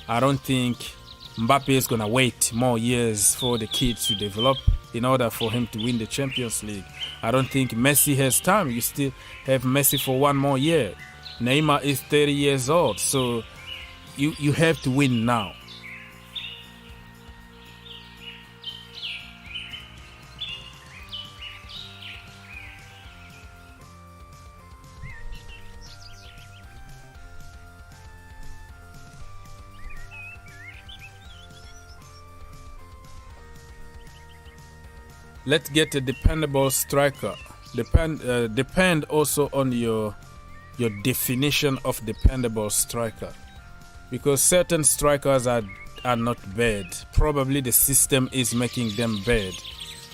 I don't think Mbappe is going to wait more years for the kids to develop in order for him to win the Champions League. I don't think Messi has time. You still have Messi for one more year. Neymar is 30 years old, so you have to win now. Let's get a dependable striker. Depend also on your definition of dependable striker, because certain strikers are not bad. Probably the system is making them bad.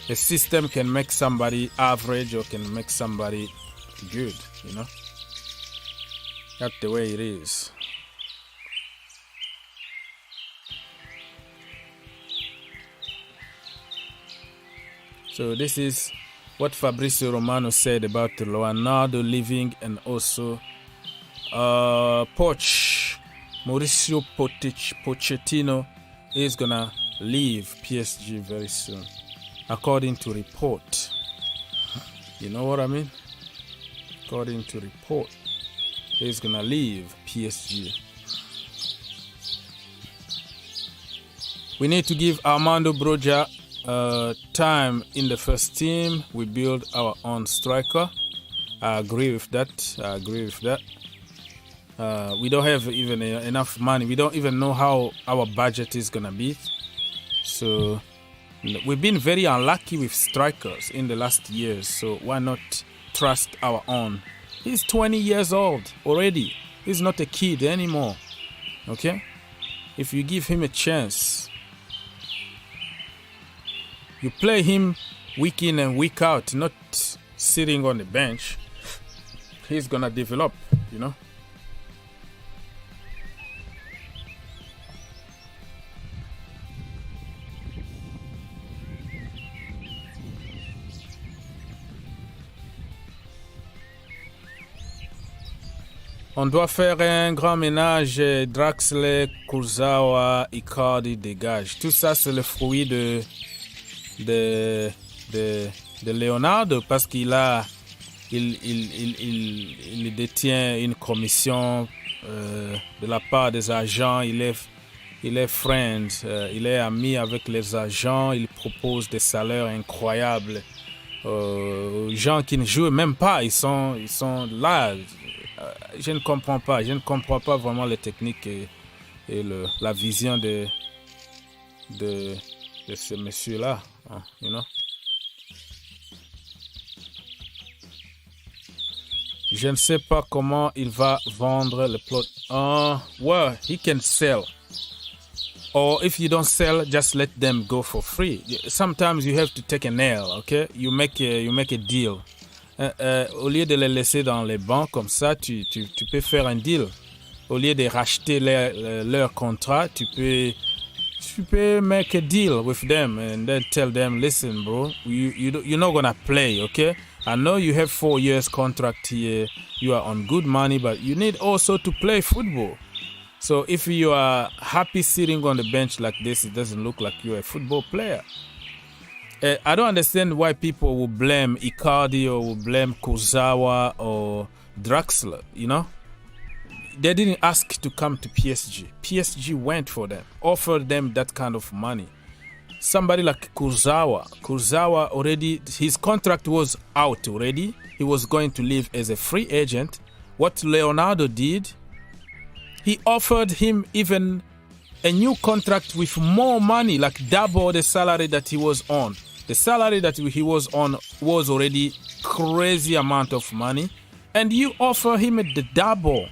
The system can make somebody average or can make somebody good, you know. That's the way it is. So this is what Fabrizio Romano said about Leonardo leaving, and also Mauricio Pochettino is gonna leave PSG very soon, according to report. You know what I mean? According to report, he's gonna leave PSG. We need to give Armando Broja time in the first team. We build our own striker. I agree with that. We don't have even enough money. We don't even know how our budget is gonna be. So we've been very unlucky with strikers in the last years. So why not trust our own? He's 20 years old already. He's not a kid anymore. Okay? If you give him a chance, you play him week in and week out, not sitting on the bench, he's gonna develop, you know. On doit faire un grand ménage. Draxler, Kurzawa, Icardi dégage. Tout ça, c'est le fruit de Leonardo, parce qu'il détient une commission de la part des agents. Il est friend, il est ami avec les agents. Il propose des salaires incroyables gens qui ne jouent même pas, ils sont là. Je ne comprends pas vraiment les techniques et la vision de ce monsieur-là, you know. Je ne sais pas comment il va vendre le plot. Well, he can sell. Or if you don't sell, just let them go for free. Sometimes you have to take an L, okay? You make a deal. Au lieu de les laisser dans les bancs comme ça, tu peux faire un deal. Au lieu de racheter leur contrat, tu peux make a deal with them and then tell them, listen, bro, you're not gonna play, okay? I know you have 4 years contract here. You are on good money, but you need also to play football. So if you are happy sitting on the bench like this, it doesn't look like you're a football player. I don't understand why people will blame Icardi or will blame Kurzawa or Draxler, you know? They didn't ask to come to PSG. PSG went for them, offered them that kind of money. Somebody like Kurzawa already, his contract was out already. He was going to leave as a free agent. What Leonardo did, he offered him even a new contract with more money, like double the salary that he was on. The salary that he was on was already crazy amount of money. And you offer him the double.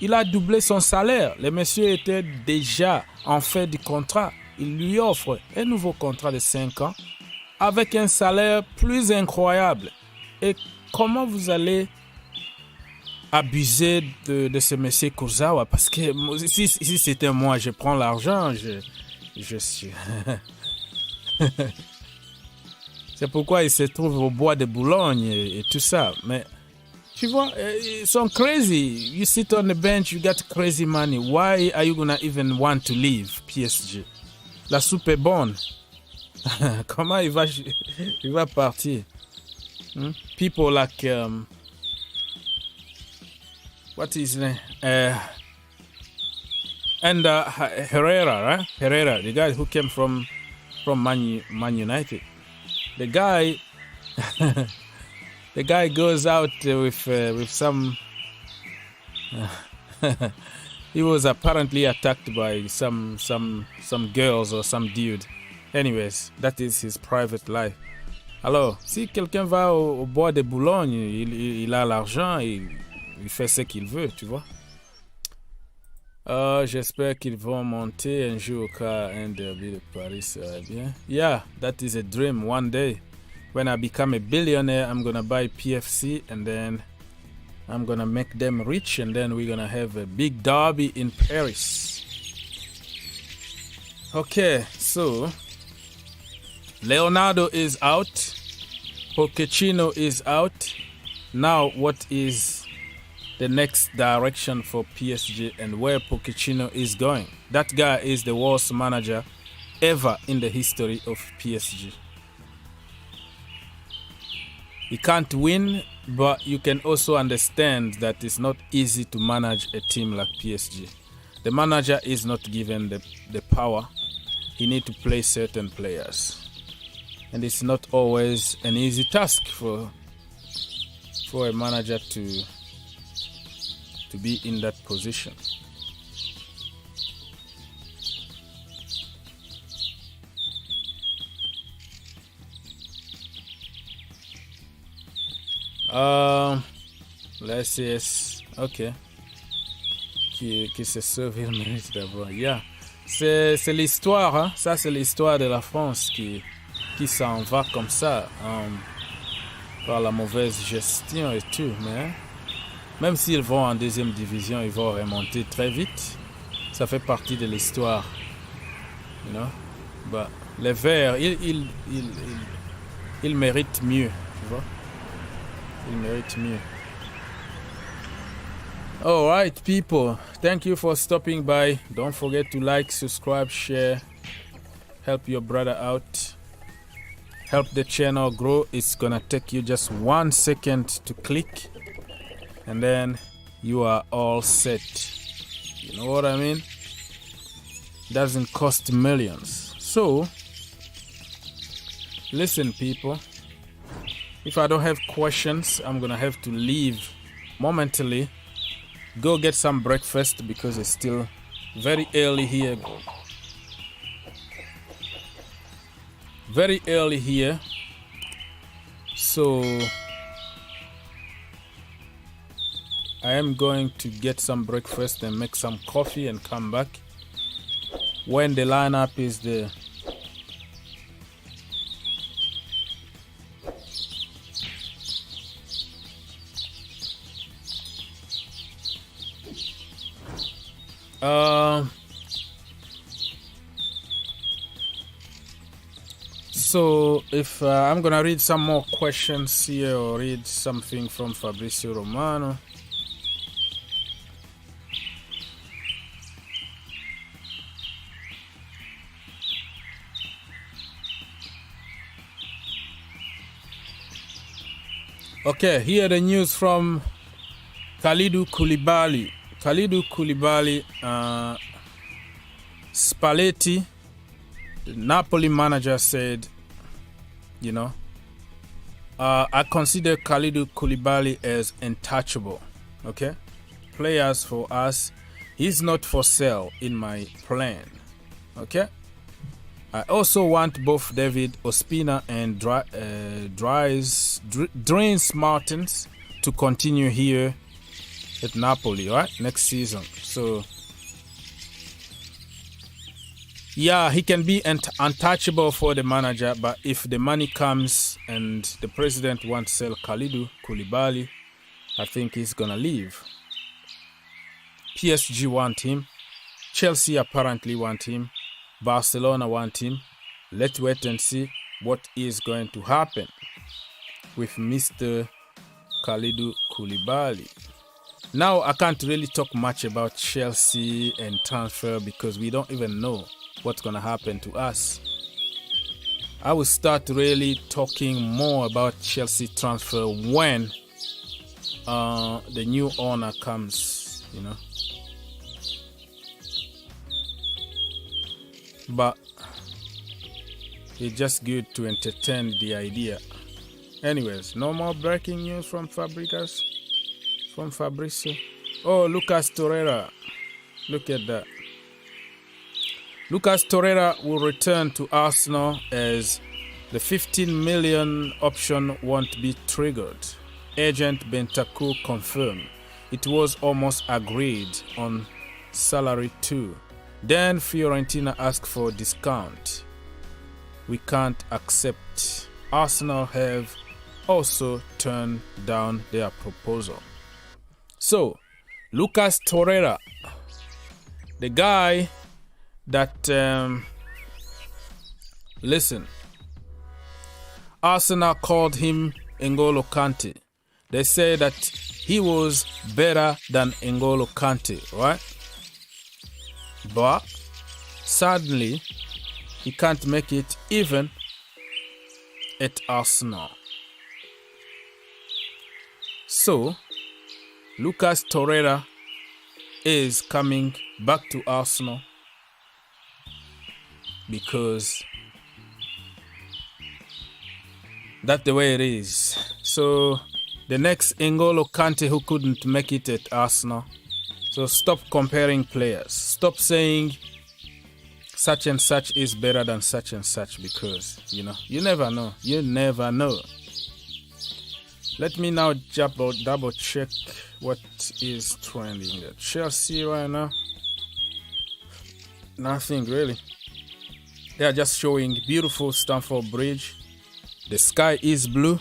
Il a doublé son salaire. Le monsieur était déjà en fait du contrat. Il lui offre un nouveau contrat de 5 ans avec un salaire plus incroyable. Et comment vous allez abuser de ce monsieur Kurzawa? Parce que si c'était moi, je prends l'argent, je suis... C'est pourquoi il se trouve au bois de Boulogne et tout ça. Mais tu vois, ils sont crazy. You sit on the bench, you got crazy money. Why are you gonna even want to leave PSG? La soupe est bonne. Comment il va partir? People like... what is his name? And Herrera, right? Herrera, the guy who came from Man United. The guy, the guy goes out with some. He was apparently attacked by some girls or some dude. Anyways, that is his private life. Alors, si quelqu'un va au bois de Boulogne, il a l'argent, il fait ce qu'il veut, tu vois. J'espère qu'ils vont monter un jour au cas un derby de Paris, ça va bien. Yeah, that is a dream. One day, when I become a billionaire, I'm gonna buy PFC and then I'm gonna make them rich and then we're gonna have a big derby in Paris. Okay, so Leonardo is out. Pochettino is out. Now, what is the next direction for PSG and where Pochettino is going? That guy is the worst manager ever in the history of PSG. He can't win, but you can also understand that it's not easy to manage a team like PSG. The manager is not given the power. He needs to play certain players. And it's not always an easy task for a manager to be in that position. Let's see. Okay. Qui se sauve, il mérite d'abord. Yeah. C'est l'histoire, hein? Ça, c'est l'histoire de la France qui s'en va comme ça par la mauvaise gestion et tout. Mais même s'ils vont en deuxième division, ils vont remonter très vite. Ça fait partie de l'histoire. You know? But les Verts, ils méritent mieux. Tu vois? Ils méritent mieux. All right, people. Thank you for stopping by. Don't forget to like, subscribe, share. Help your brother out. Help the channel grow. It's gonna take you just 1 second to click. And then you are all set. You know what I mean? Doesn't cost millions. So, listen, people. If I don't have questions, I'm gonna have to leave momentarily. Go get some breakfast because it's still very early here. Very early here. So I am going to get some breakfast and make some coffee and come back when the lineup is there. So if I'm gonna read some more questions here or read something from Fabrizio Romano. Okay, here the news from Kalidou Koulibaly. Kalidou Koulibaly, Spalletti, the Napoli manager, said, I consider Kalidou Koulibaly as untouchable. Okay, players for us, he's not for sale in my plan. Okay, I also want both David Ospina and Dries Martins to continue here at Napoli, right? Next season. So, yeah, he can be untouchable for the manager, but if the money comes and the president wants to sell Kalidou Koulibaly, I think he's gonna leave. PSG want him. Chelsea apparently want him. Barcelona want him. Let's wait and see what is going to happen with Mr. Kalidou Koulibaly. Now, I can't really talk much about Chelsea and transfer because we don't even know what's going to happen to us. I will start really talking more about Chelsea transfer when the new owner comes, But it's just good to entertain the idea. Anyways, no more breaking news from Fabrizio. Oh, Lucas Torreira. Look at that. Lucas Torreira will return to Arsenal as the 15 million option won't be triggered. Agent Bentancur confirmed. It was almost agreed on salary too. Then Fiorentina asked for a discount. We can't accept. Arsenal have also turned down their proposal. So, Lucas Torreira, the guy that, listen, Arsenal called him N'Golo Kante. They say that he was better than N'Golo Kante, right? But sadly, he can't make it even at Arsenal. So, Lucas Torreira is coming back to Arsenal because that's the way it is. So, the next N'Golo Kante who couldn't make it at Arsenal. So stop comparing players. Stop saying such and such is better than such and such because, you never know. You never know. Let me now double check what is trending at Chelsea right now. Nothing really. They are just showing beautiful Stamford Bridge. The sky is blue.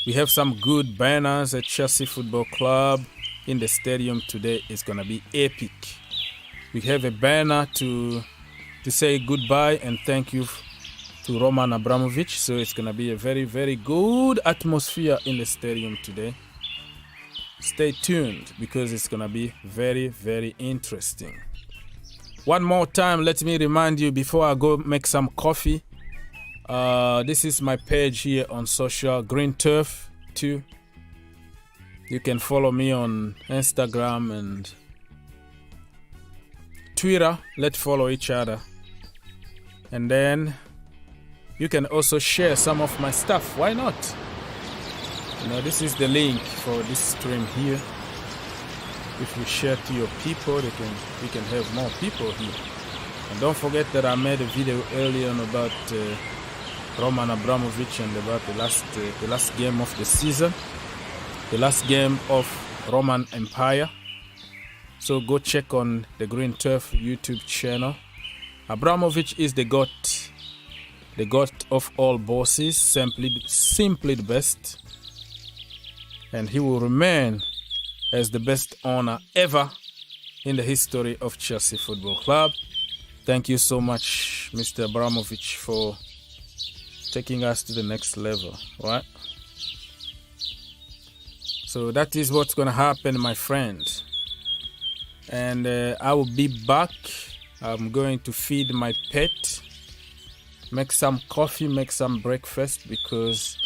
We have some good banners at Chelsea Football Club. In the stadium today is gonna be epic. We have a banner to say goodbye and thank you to Roman Abramovic. So it's gonna be a very, very good atmosphere in the stadium today. Stay tuned because it's gonna be very, very interesting. One more time, let me remind you before I go make some coffee. This is my page here on social, Green Turf 2. You can follow me on Instagram and Twitter. Let's follow each other. And then you can also share some of my stuff. Why not? Now this is the link for this stream here. If we share to your people, we can have more people here. And don't forget that I made a video earlier on about Roman Abramovic and about the last game of the season, the last game of Roman Empire. So go check on the Green Turf YouTube channel. Abramovic is the god of all bosses, simply the best, and he will remain as the best owner ever in the history of Chelsea Football Club. Thank you so much, Mr. Abramovic, for taking us to the next level, right? So that is what's going to happen, my friend. And I will be back. I'm going to feed my pet, make some coffee, make some breakfast, because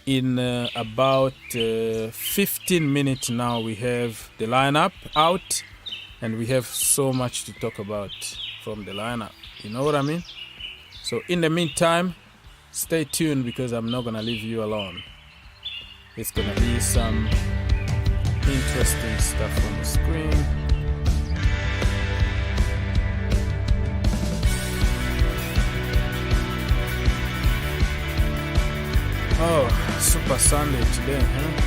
in about 15 minutes now we have the lineup out, and we have so much to talk about from the lineup. You know what I mean? So in the meantime, stay tuned, because I'm not gonna leave you alone. It's gonna be some interesting stuff on the screen. Oh, Super Sunday today, huh?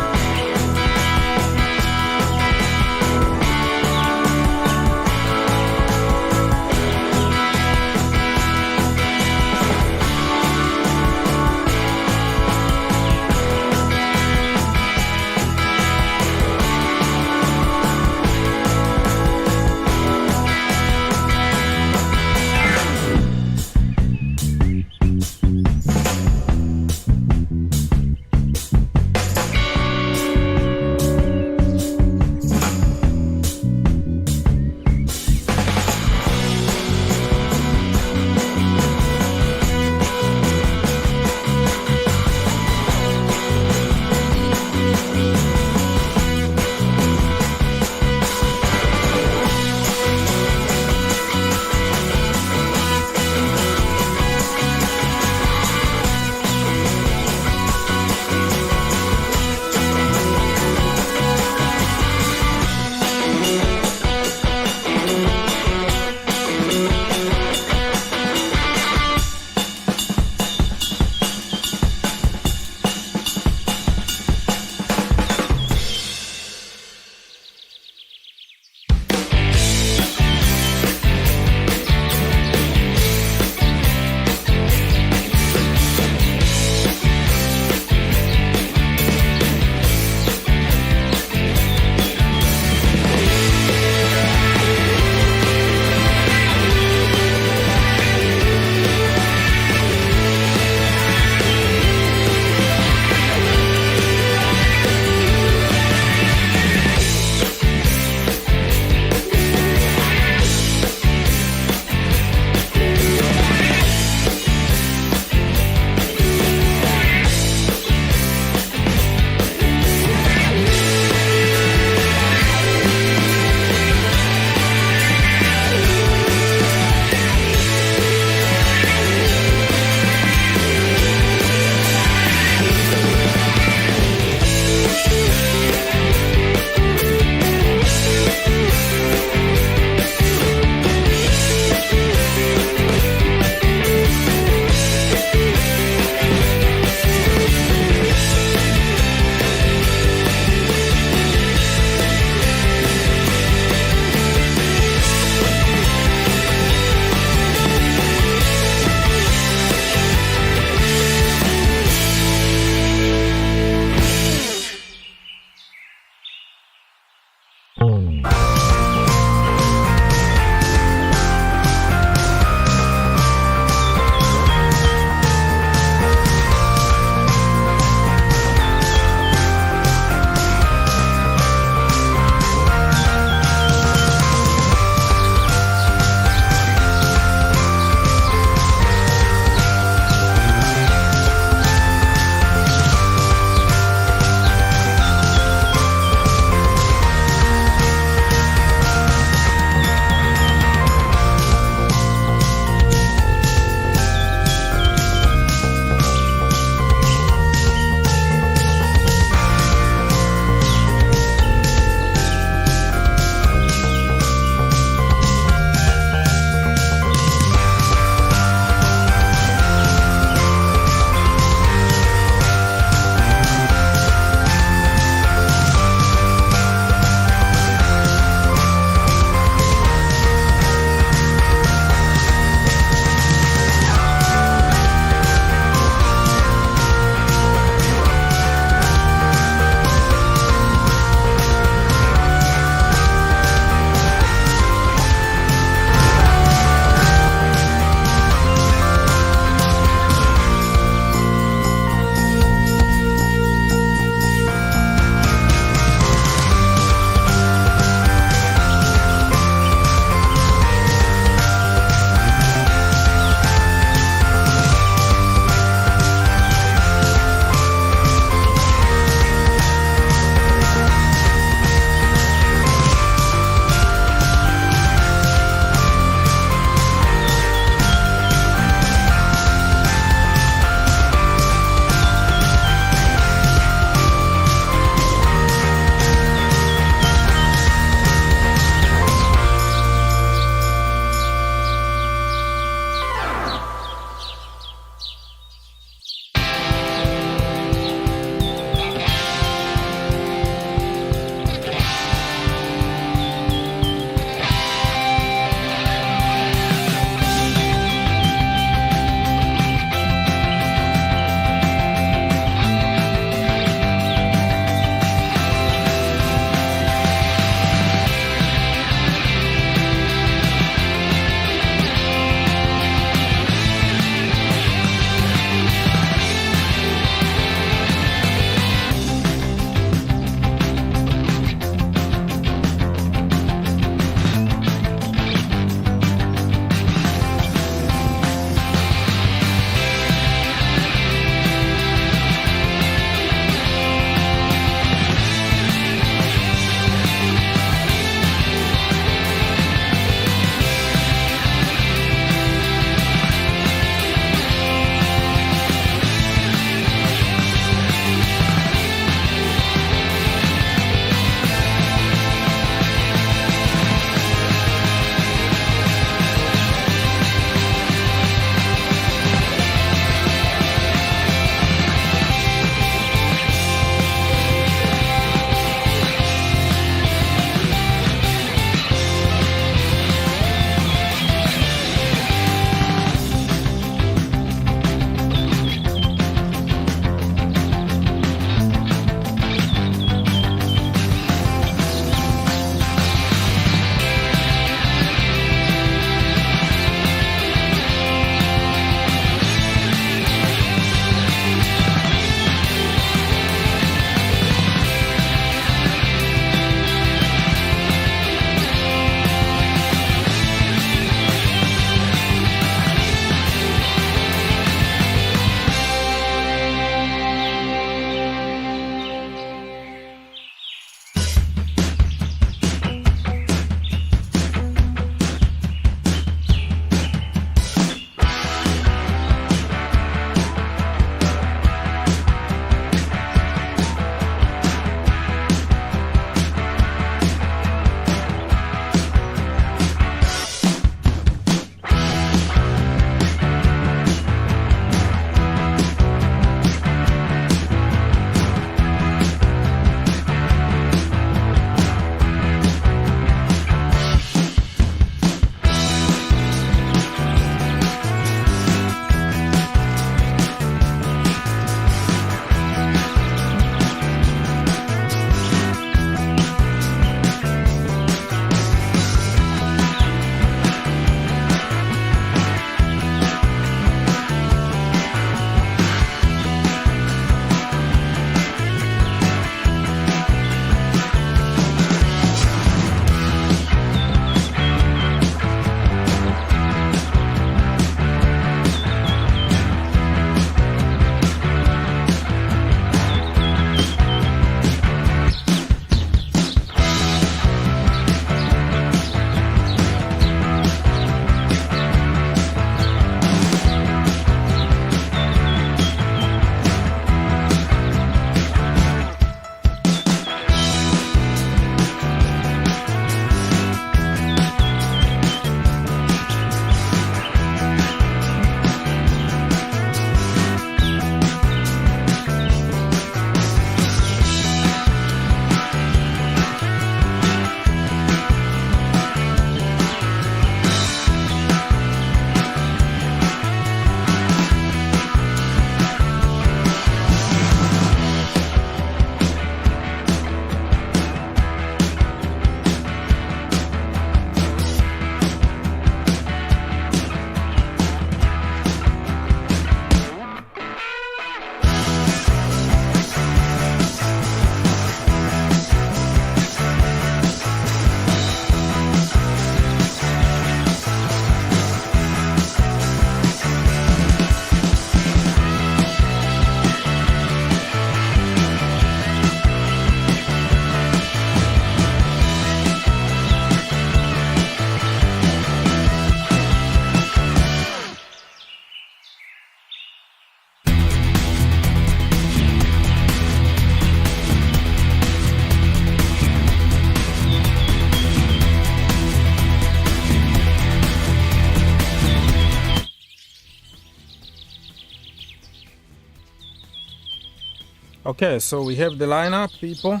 Okay, so we have the lineup, people.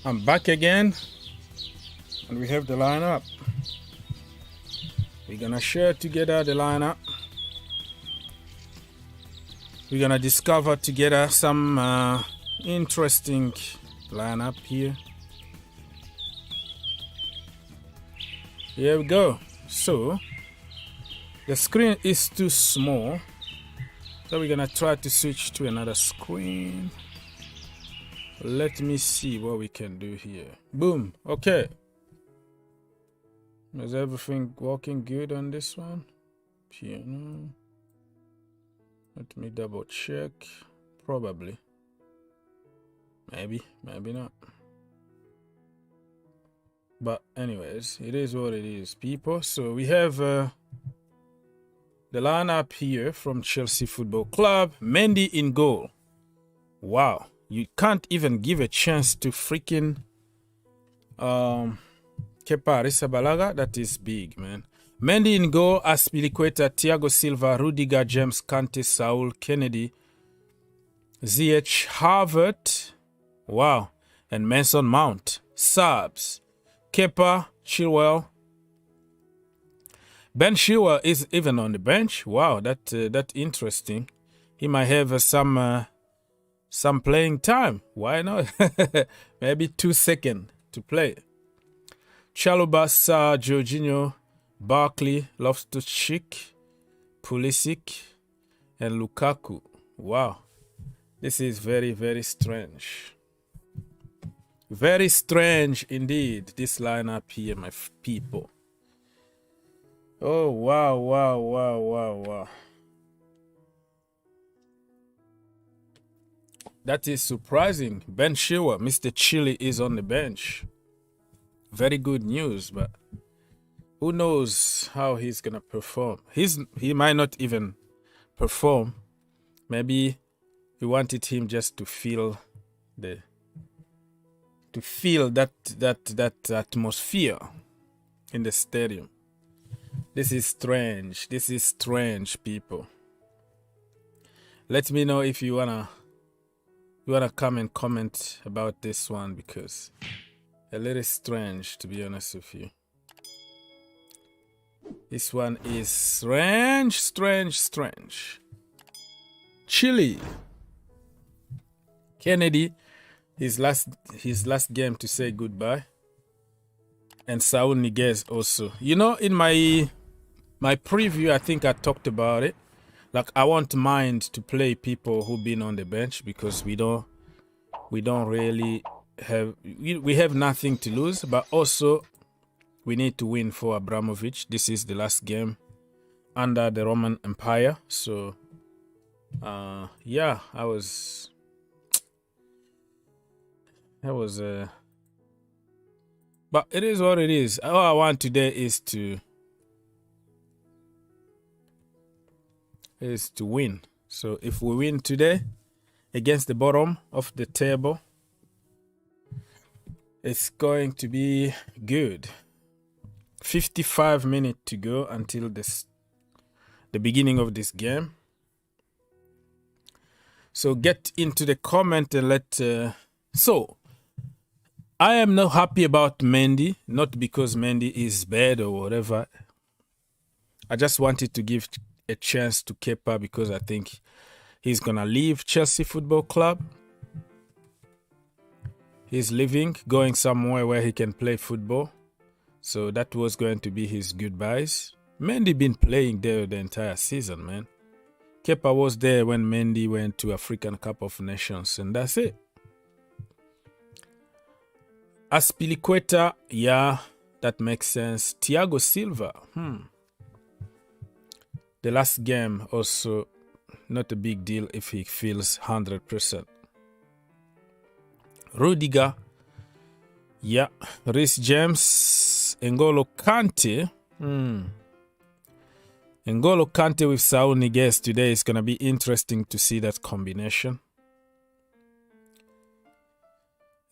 I'm back again, and we have the lineup. We're gonna share together the lineup. We're gonna discover together some interesting lineup here. Here we go. So the screen is too small, so we're gonna try to switch to another screen. Let me see what we can do here. Boom. Okay. Is everything working good on this one? Piano. Let me double check. Probably. Maybe not. But anyways, it is what it is, people. So we have the lineup here from Chelsea Football Club. Mendy in goal. Wow. You can't even give a chance to freaking Kepa Arrizabalaga. That is big, man. Mendy in goal, Azpilicueta, Thiago Silva, Rudiger, James, Kante, Saul, Kennedy, Ziyech, Havertz, wow, and Mason Mount. Subs, Kepa, Chilwell. Ben Chilwell is even on the bench. Wow, that interesting. He might have some playing time. Why not? Maybe 2 seconds to play. Chalobah, Sarr, Jorginho, Barkley, Loftus-Cheek, Pulisic, and Lukaku. Wow. This is very, very strange. Very strange indeed, this lineup here, my people. Oh, wow. That is surprising. Ben Chilwell, Mr. Chile, is on the bench. Very good news, but who knows how he's gonna perform? He might not even perform. Maybe we wanted him just to feel that atmosphere in the stadium. This is strange. This is strange, people. Let me know if you wanna come and comment about this one, because a little strange, to be honest with you. This one is strange. Chile. Kennedy, his last game to say goodbye. And Saul Niguez also. You know, in my preview, I think I talked about it. Like, I won't mind to play people who've been on the bench, because we don't really have nothing to lose, but also we need to win for Abramovic. This is the last game under the Roman Empire. So yeah, but it is what it is. All I want today is to win. So if we win today against the bottom of the table, it's going to be good. 55 minutes to go until the beginning of this game. So get into the comment and so I am not happy about Mendy, not because Mendy is bad or whatever. I just wanted to give a chance to Kepa, because I think he's gonna leave Chelsea Football Club. He's leaving, going somewhere where he can play football. So that was going to be his goodbyes. Mendy been playing there the entire season, man. Kepa was there when Mendy went to African Cup of Nations, and that's it. Azpilicueta, yeah, that makes sense. Thiago Silva, The last game also not a big deal if he feels 100%. Rudiger, yeah. Reece James, N'Golo Kante. N'Golo Kante with Saul Niguez today is going to be interesting to see that combination.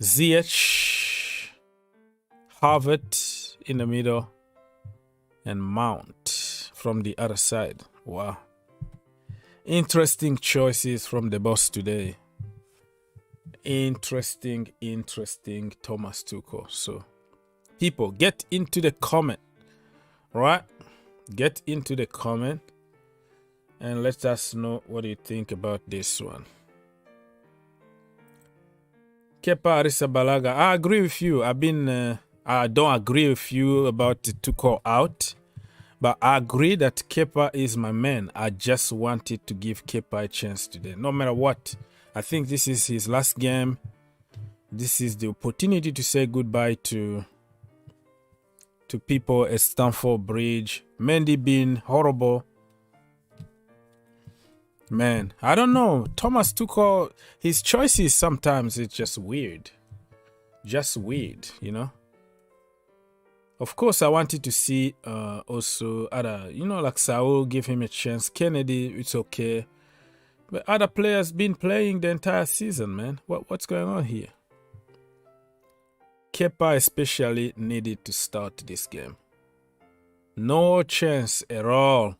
Ziyech, Havertz in the middle, and Mount from the other side. Wow. Interesting choices from the boss today. interesting Thomas Tuchel. So people, get into the comment, right? Get into the comment and let us know what you think about this one. Kepa Arrizabalaga, I agree with you. I don't agree with you about Tuchel out, but I agree that Kepa is my man. I just wanted to give Kepa a chance today, no matter what. I think this is his last game. This is the opportunity to say goodbye to people at Stamford Bridge. Mendy being horrible. Man, I don't know. Thomas Tuchel, his choices sometimes it's just weird. Just weird, you know. Of course, I wanted to see also other, like Saul, give him a chance. Kennedy, it's okay. But other players been playing the entire season, man. What's going on here? Kepa especially needed to start this game. No chance at all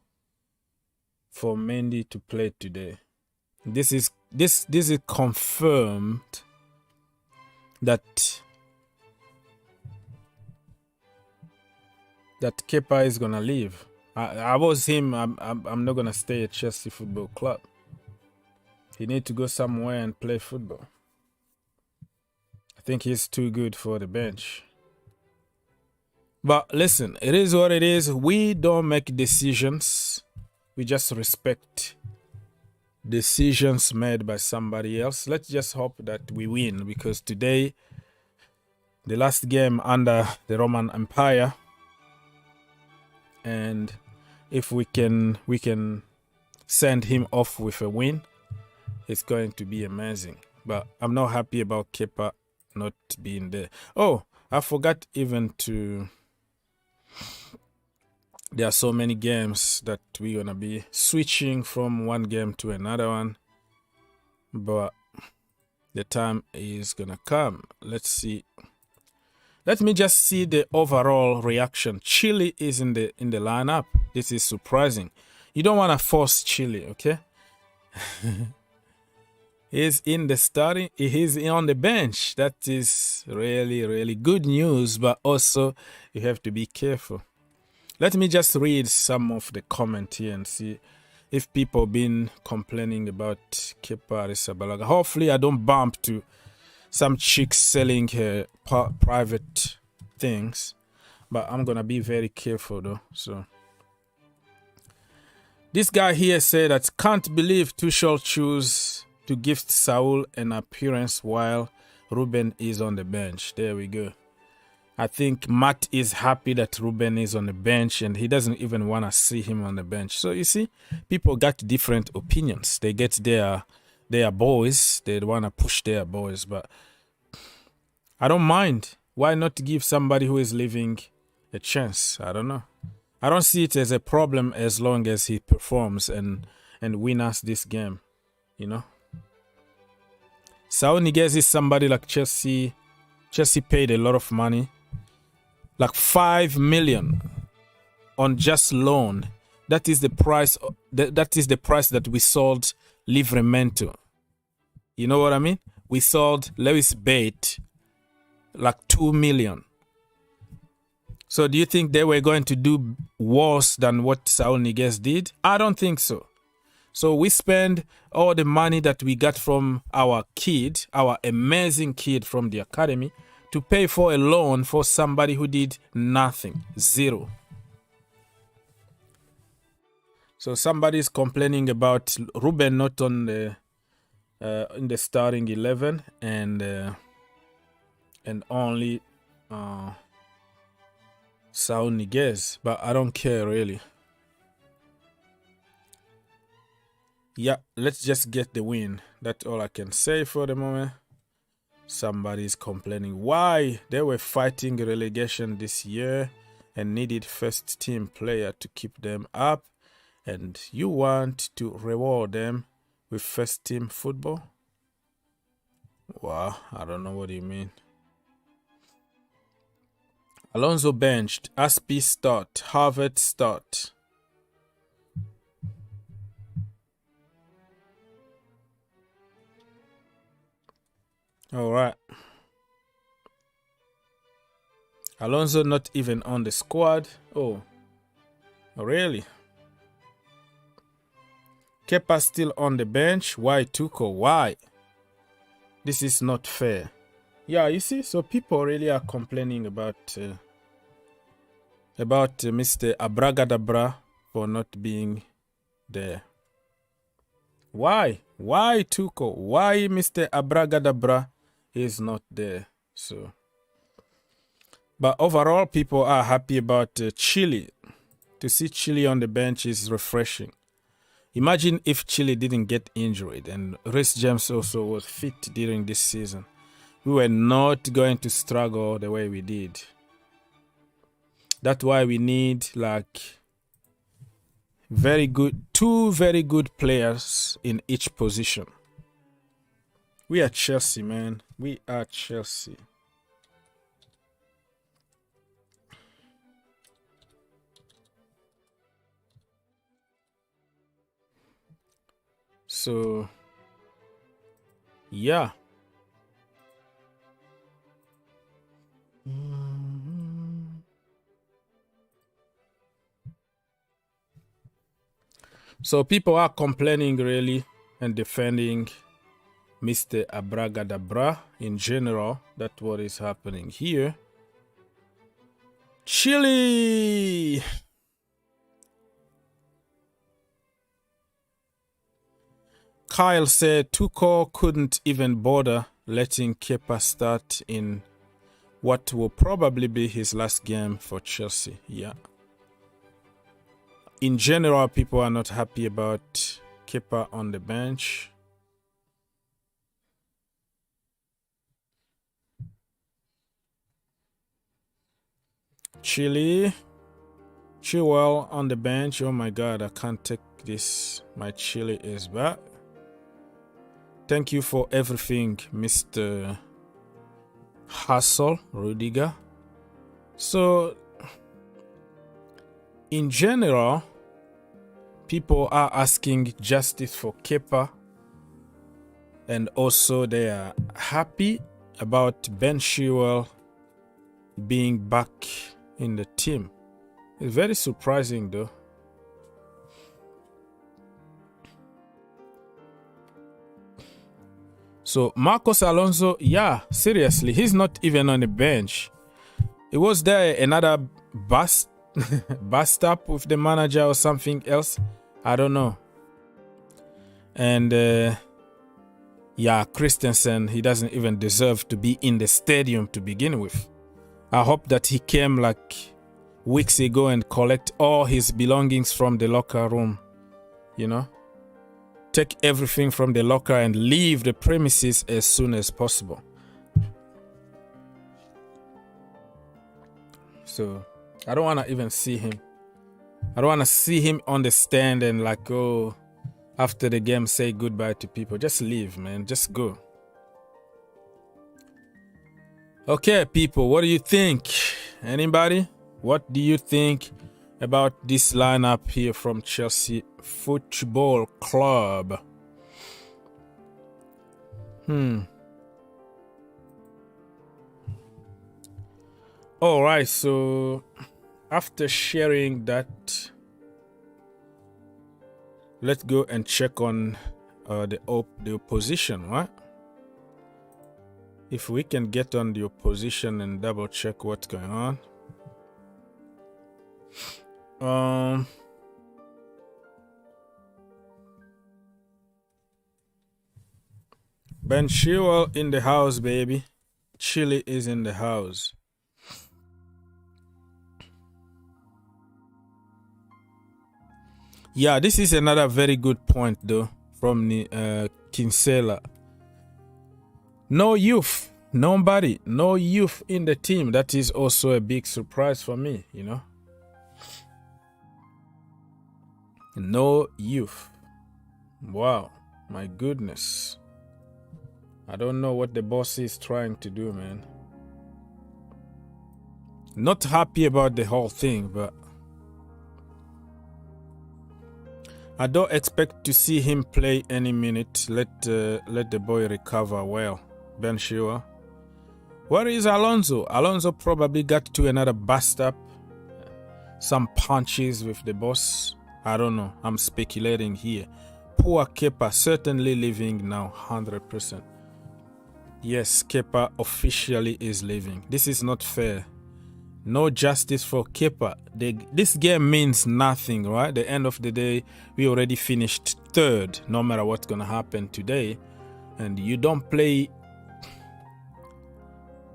for Mendy to play today. This is confirmed that Kepa is gonna leave. I was him. I'm not gonna stay at Chelsea Football Club. He need to go somewhere and play football. I think he's too good for the bench. But listen, it is what it is. We don't make decisions. We just respect decisions made by somebody else. Let's just hope that we win, because today, the last game under the Roman Empire, and if we can send him off with a win, it's going to be amazing. But I'm not happy about Kepa not being there. Oh, I forgot even to... There are so many games that we're going to be switching from one game to another one. But the time is going to come. Let's see. Let me just see the overall reaction. Chile is in the lineup. This is surprising. You don't want to force Chile, okay? He's in the starting. He's on the bench. That is really, really good news. But also, you have to be careful. Let me just read some of the comment here and see if people been complaining about Kepa Arrizabalaga. Hopefully, I don't bump to some chicks selling her private things. But I'm going to be very careful though. So this guy here said that can't believe Tuchel choose to gift Saul an appearance while Ruben is on the bench. There we go. I think Matt is happy that Ruben is on the bench and he doesn't even want to see him on the bench. So you see, people got different opinions. They get their boys. They want to push their boys. But I don't mind. Why not give somebody who is leaving a chance? I don't know. I don't see it as a problem as long as he performs and win us this game, you know. Saul Niguez is somebody like Chelsea. Chelsea paid a lot of money, like 5 million on just loan. That is the price. That is the price that we sold Livramento. You know what I mean? We sold Lewis Bate like 2 million. So do you think they were going to do worse than what Saul Niguez did? I don't think so. So we spend all the money that we got from our kid, our amazing kid from the academy, to pay for a loan for somebody who did nothing, zero. So somebody is complaining about Ruben not on the in the starting 11 and only Saul Niguez, but I don't care really. Yeah, let's just get the win. That's all I can say for the moment. Somebody's complaining why they were fighting relegation this year and needed first team player to keep them up, and you want to reward them with first team football? Wow, I don't know what you mean. Alonso benched, Aspi start, Harvard start. All right. Alonso not even on the squad. Oh, really? Kepa still on the bench. Why Tuchel? Why? This is not fair. Yeah, you see, so people really are complaining about Mr. Abragadabra for not being there. Why? Why Tuchel? Why Mr. Abragadabra is not there? So, but overall, people are happy about Chile. To see Chile on the bench is refreshing. Imagine if Chile didn't get injured and Reece James also was fit during this season. We were not going to struggle the way we did. That's why we need like two very good players in each position. We are Chelsea, man. We are Chelsea. So, yeah. So people are complaining really and defending Mr. Abragadabra in general. That's what is happening here. Chile! Kyle said Tuchel couldn't even bother letting Kepa start in what will probably be his last game for Chelsea. Yeah. In general, people are not happy about Kepa on the bench. Chilwell on the bench. Oh my God, I can't take this. My Chile is back. Thank you for everything, Mr. Hassel, Rudiger. So, in general, people are asking justice for Kepa, and also they are happy about Ben Chilwell being back in the team. It's very surprising though. So Marcos Alonso, yeah, seriously, he's not even on the bench. It was there another bust up with the manager or something else? I don't know. And yeah, Christensen, he doesn't even deserve to be in the stadium to begin with. I hope that he came like weeks ago and collect all his belongings from the locker room, you know? Take everything from the locker and leave the premises as soon as possible. So I don't want to even see him. I don't want to see him on the stand and like, oh, after the game, say goodbye to people. Just leave, man. Just go. Okay, people, what do you think? Anybody? What do you think about this lineup here from Chelsea Football Club? All right, so after sharing that, let's go and check on the opposition, right? If we can get on the opposition and double check what's going on. Ben Chilwell in the house, baby. Chile is in the house. Yeah, this is another very good point though from the Kinsella. No youth, nobody, no youth in the team. That is also a big surprise for me, you know. No youth. Wow, my goodness. I don't know what the boss is trying to do, man. Not happy about the whole thing, but I don't expect to see him play any minute. Let the boy recover well. Ben Chilwell. Where is Alonso? Alonso probably got to another bust up. Some punches with the boss. I don't know. I'm speculating here. Poor Kepa certainly leaving now 100%. Yes, Kepa officially is leaving. This is not fair. No justice for Kepa. This game means nothing, right? At the end of the day, we already finished third, no matter what's going to happen today. And you don't play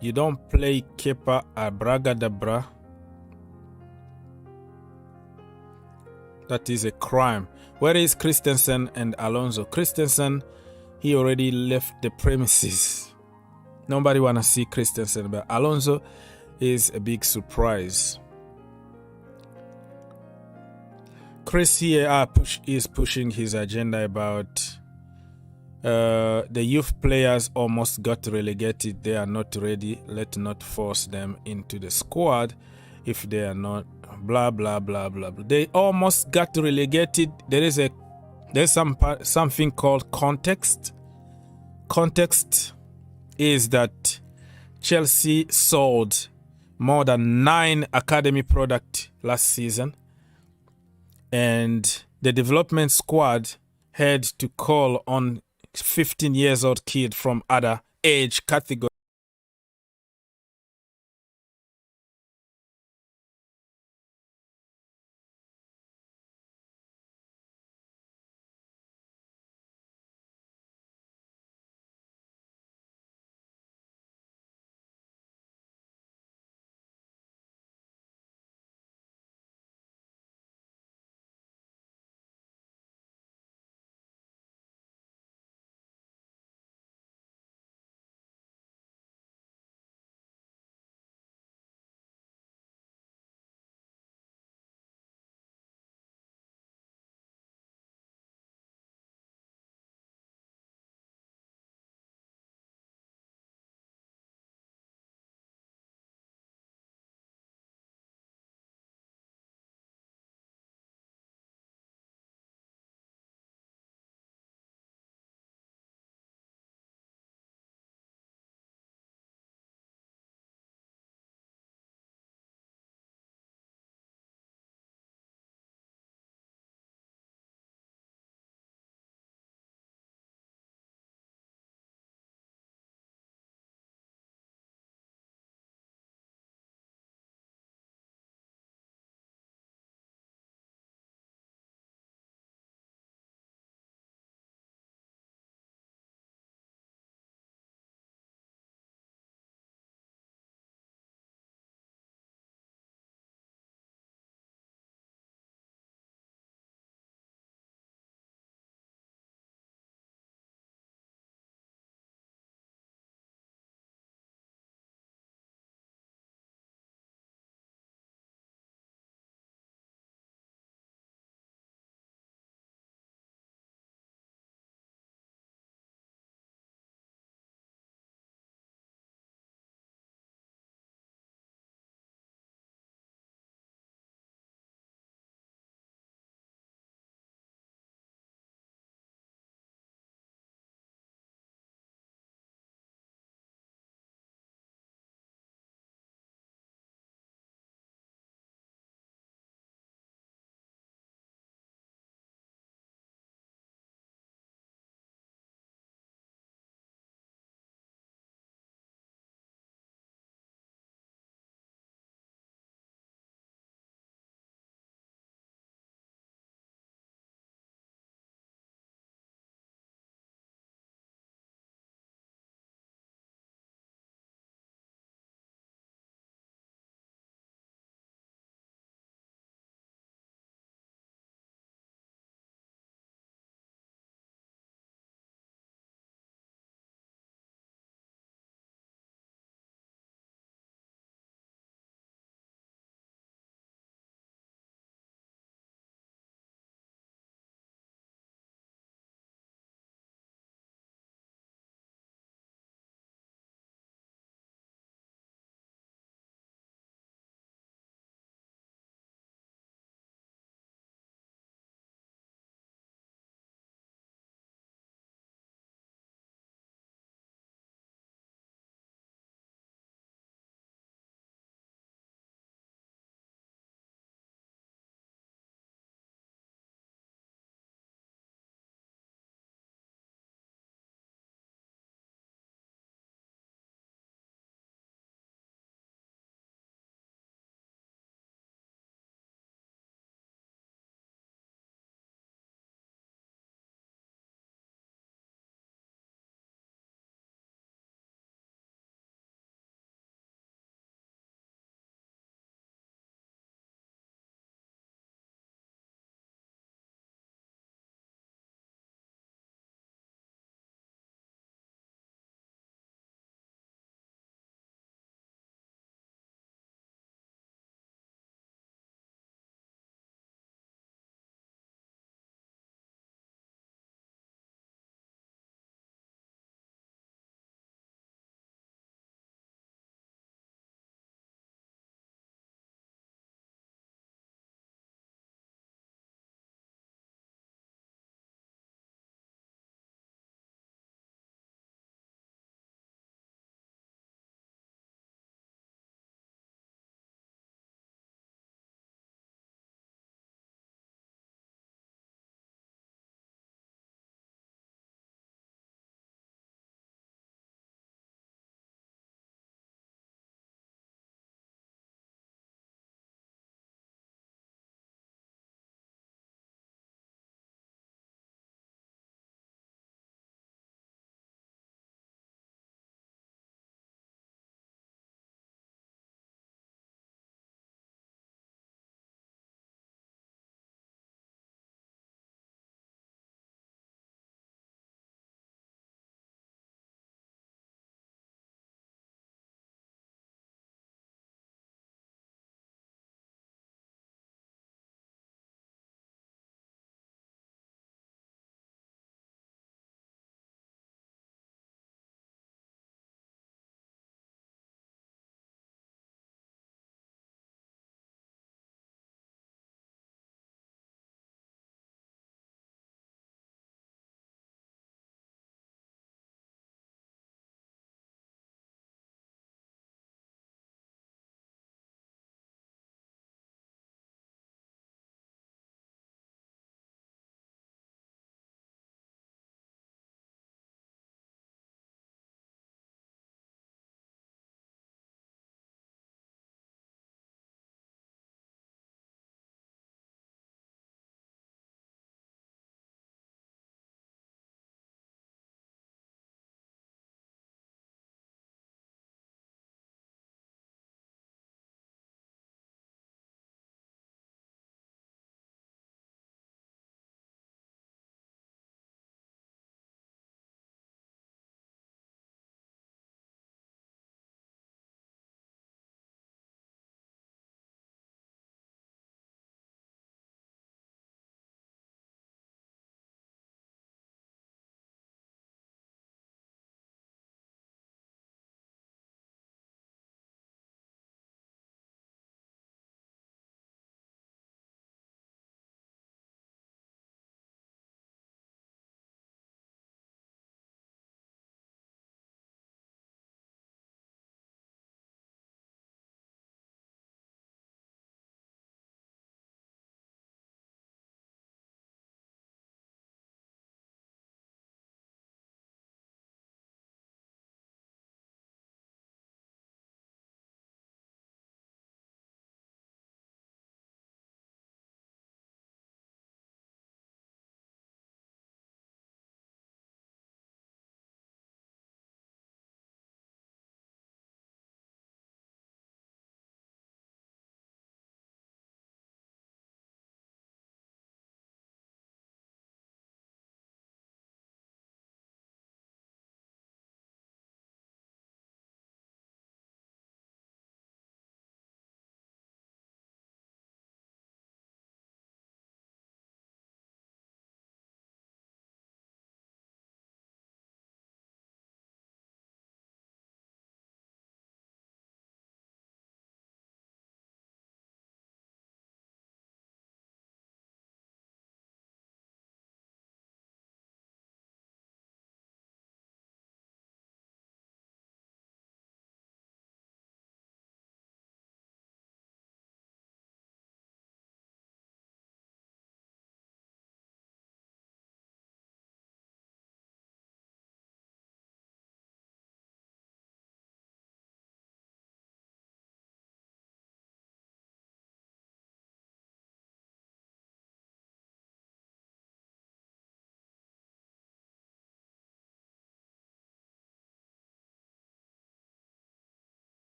Kepa abragadabra. That is a crime. Where is Christensen and Alonso? Christensen, he already left the premises. Nobody want to see Christensen, but Alonso is a big surprise. Chris here is pushing his agenda about the youth players almost got relegated. They are not ready. Let's not force them into the squad if they are not. Blah blah blah blah blah. They almost got relegated. There's something called context. Context is that Chelsea sold more than 9 academy products last season, and the development squad had to call on 15 years old kid from other age category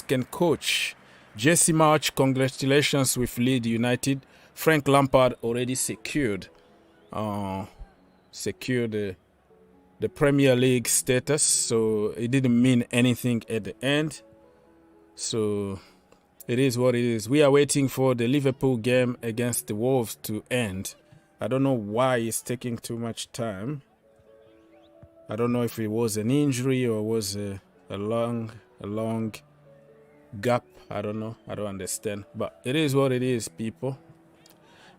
Leeds can coach. Jesse March, congratulations with Leeds United. Frank Lampard already secured the Premier League status, so it didn't mean anything at the end. So it is what it is. We are waiting for the Liverpool game against the Wolves to end. I don't know why it's taking too much time. I don't know if it was an injury or was a long gap. I don't know. I don't understand. But it is what it is, people.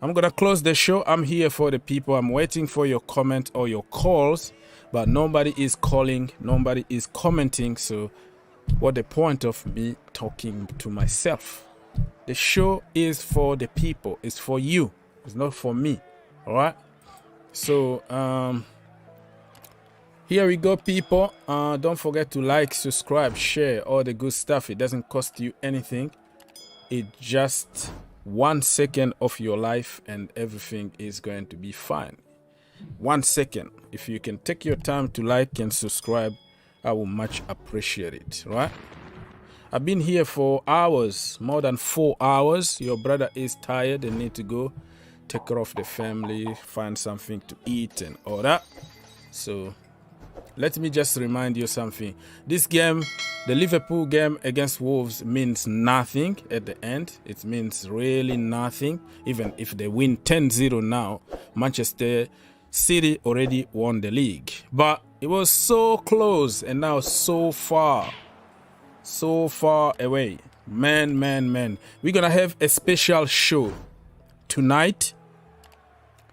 I'm going to close the show. I'm here for the people. I'm waiting for your comment or your calls. But nobody is calling. Nobody is commenting. So what the point of me talking to myself? The show is for the people. It's for you. It's not for me. All right? So, here we go, people. Don't forget to like, subscribe, share, all the good stuff. It doesn't cost you anything. It's just 1 second of your life and everything is going to be fine. 1 second. If you can take your time to like and subscribe, I will much appreciate it, right? I've been here for hours, more than 4 hours. Your brother is tired and need to go take care of the family, find something to eat and all that. So let me just remind you something. This game, the Liverpool game against Wolves, means nothing at the end. It means really nothing. Even if they win 10-0 now, Manchester City already won the league. But it was so close and now so far away. Man. We're going to have a special show tonight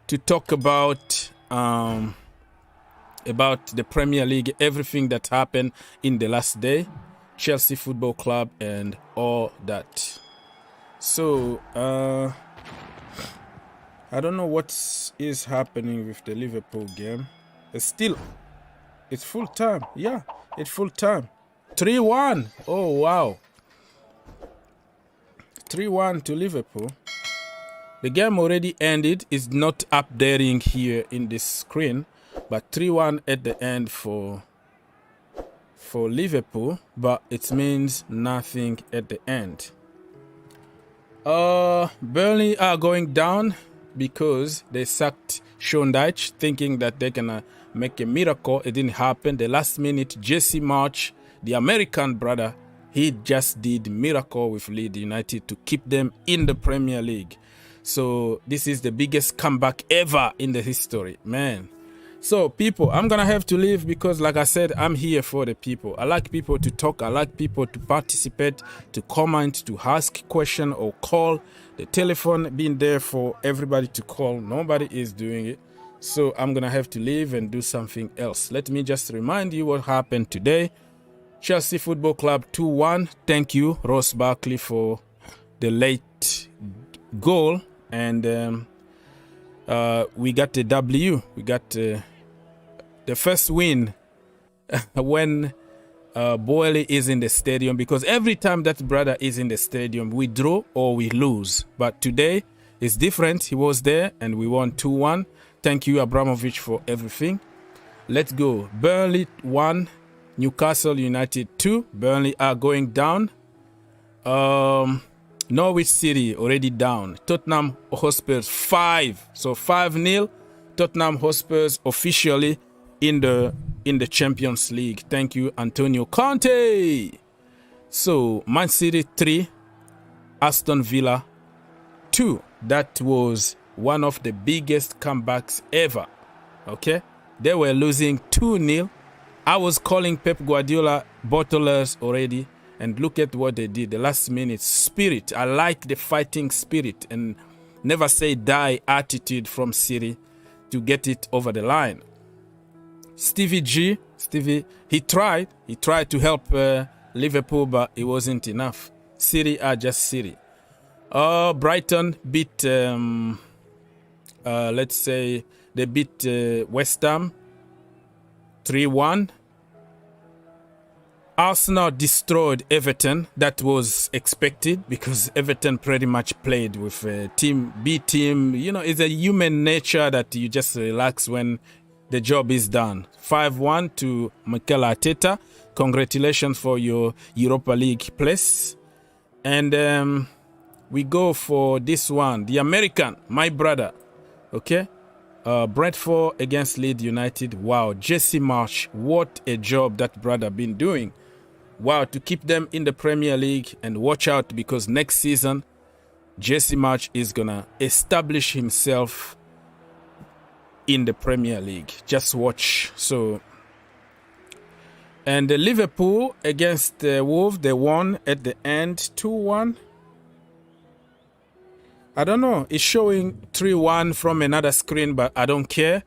to talk about the Premier League, everything that happened in the last day, Chelsea Football Club and all that. So, I don't know what is happening with the Liverpool game. It's full time. Yeah, it's full time. 3-1. Oh, wow. 3-1 to Liverpool. The game already ended. It's not updating here in this screen. But 3-1 at the end for Liverpool. But it means nothing at the end. Burnley are going down because they sacked Sean Dyche, thinking that they're gonna make a miracle. It didn't happen. The last minute, Jesse March, the American brother, he just did miracle with Leeds United to keep them in the Premier League. So this is the biggest comeback ever in the history, man. So people, I'm gonna have to leave because, like I said, I'm here for the people. I like people to talk. I like people to participate, to comment, to ask question or call. The telephone being there for everybody to call. Nobody is doing it. So I'm gonna have to leave and do something else. Let me just remind you what happened today. Chelsea Football Club 2-1. Thank you, Ross Barkley, for the late goal. And we got the W. We got the first win when Boyle is in the stadium, because every time that brother is in the stadium, we draw or we lose. But today is different. He was there and we won 2-1. Thank you, Abramovic, for everything. Let's go. Burnley 1, Newcastle United 2. Burnley are going down. Norwich City already down. Tottenham Hotspur 5. So 5-0. Tottenham Hotspurs officially in the Champions League. Thank you, Antonio Conte. So Man City 3, Aston Villa 2. That was one of the biggest comebacks ever. Okay? They were losing 2-0. I was calling Pep Guardiola bottlers already. And look at what they did. The last minute spirit. I like the fighting spirit and never say die attitude from City to get it over the line. Stevie, he tried to help Liverpool, but it wasn't enough. City are just City. Brighton beat, let's say, they beat West Ham 3-1. Arsenal destroyed Everton. That was expected because Everton pretty much played with a B team. You know, it's a human nature that you just relax when the job is done. 5-1 to Mikel Arteta. Congratulations for your Europa League place. And we go for this one. The American, my brother. Okay? Brentford against Leeds United. Wow, Jesse Marsh, what a job that brother been doing. Wow, to keep them in the Premier League. And watch out, because next season, Jesse Marsh is going to establish himself in the Premier League. Just watch. So, and the Liverpool against Wolves, they won at the end 2-1. I don't know. It's showing 3-1 from another screen, but I don't care.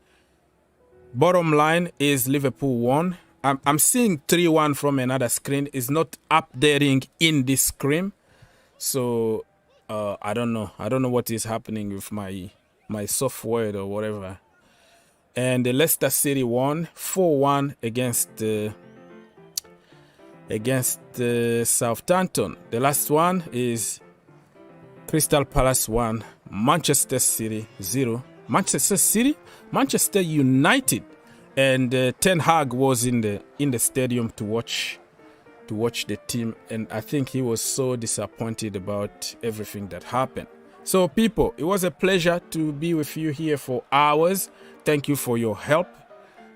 Bottom line is Liverpool won. I'm seeing 3-1 from another screen. It's not updating in this screen. So I don't know. I don't know what is happening with my software or whatever. And the Leicester City won 4-1 against Southampton. The last one is Crystal Palace 1, Manchester City 0. Manchester United, and Ten Hag was in the stadium to watch the team, and I think he was so disappointed about everything that happened. So people, it was a pleasure to be with you here for hours. Thank you for your help.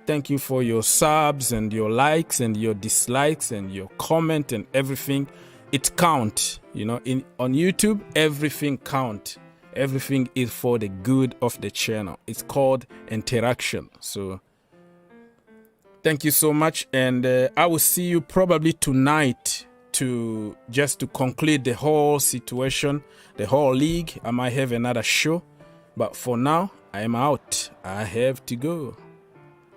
Thank you for your subs and your likes and your dislikes and your comment and everything. It counts, you know, on YouTube, everything counts. Everything is for the good of the channel. It's called interaction. So thank you so much. And I will see you probably tonight to conclude the whole situation, the whole league. I might have another show, but for now I am out. I have to go.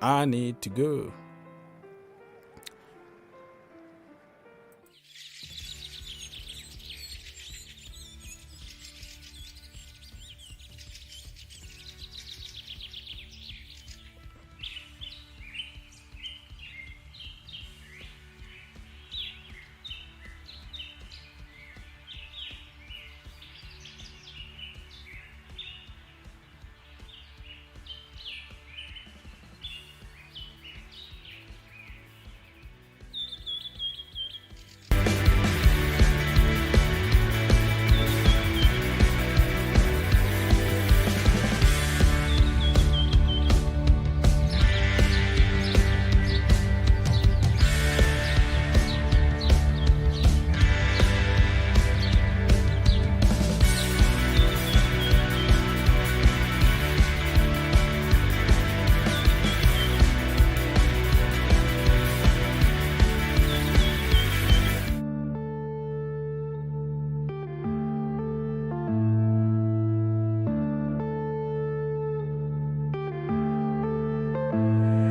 I need to go.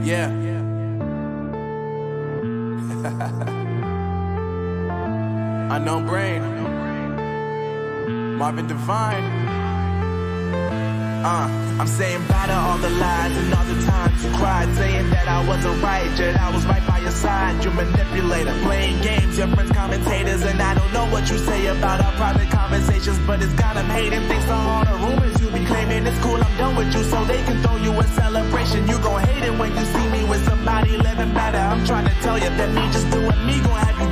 Yeah. Unknown Brain. Marvin Devine. I'm saying bye to all the lies and all the times you cried, saying that I wasn't right, yet I was right by your side. You manipulator, playing games, your friends commentators, and I don't know what you say about our private conversations, but it's got them hating. Thanks to all the rumors you be claiming, it's cool, I'm done with you, so they can throw you a celebration. You gon' hate it when you see me with somebody living better. I'm trying to tell you that me just doing me gon' have you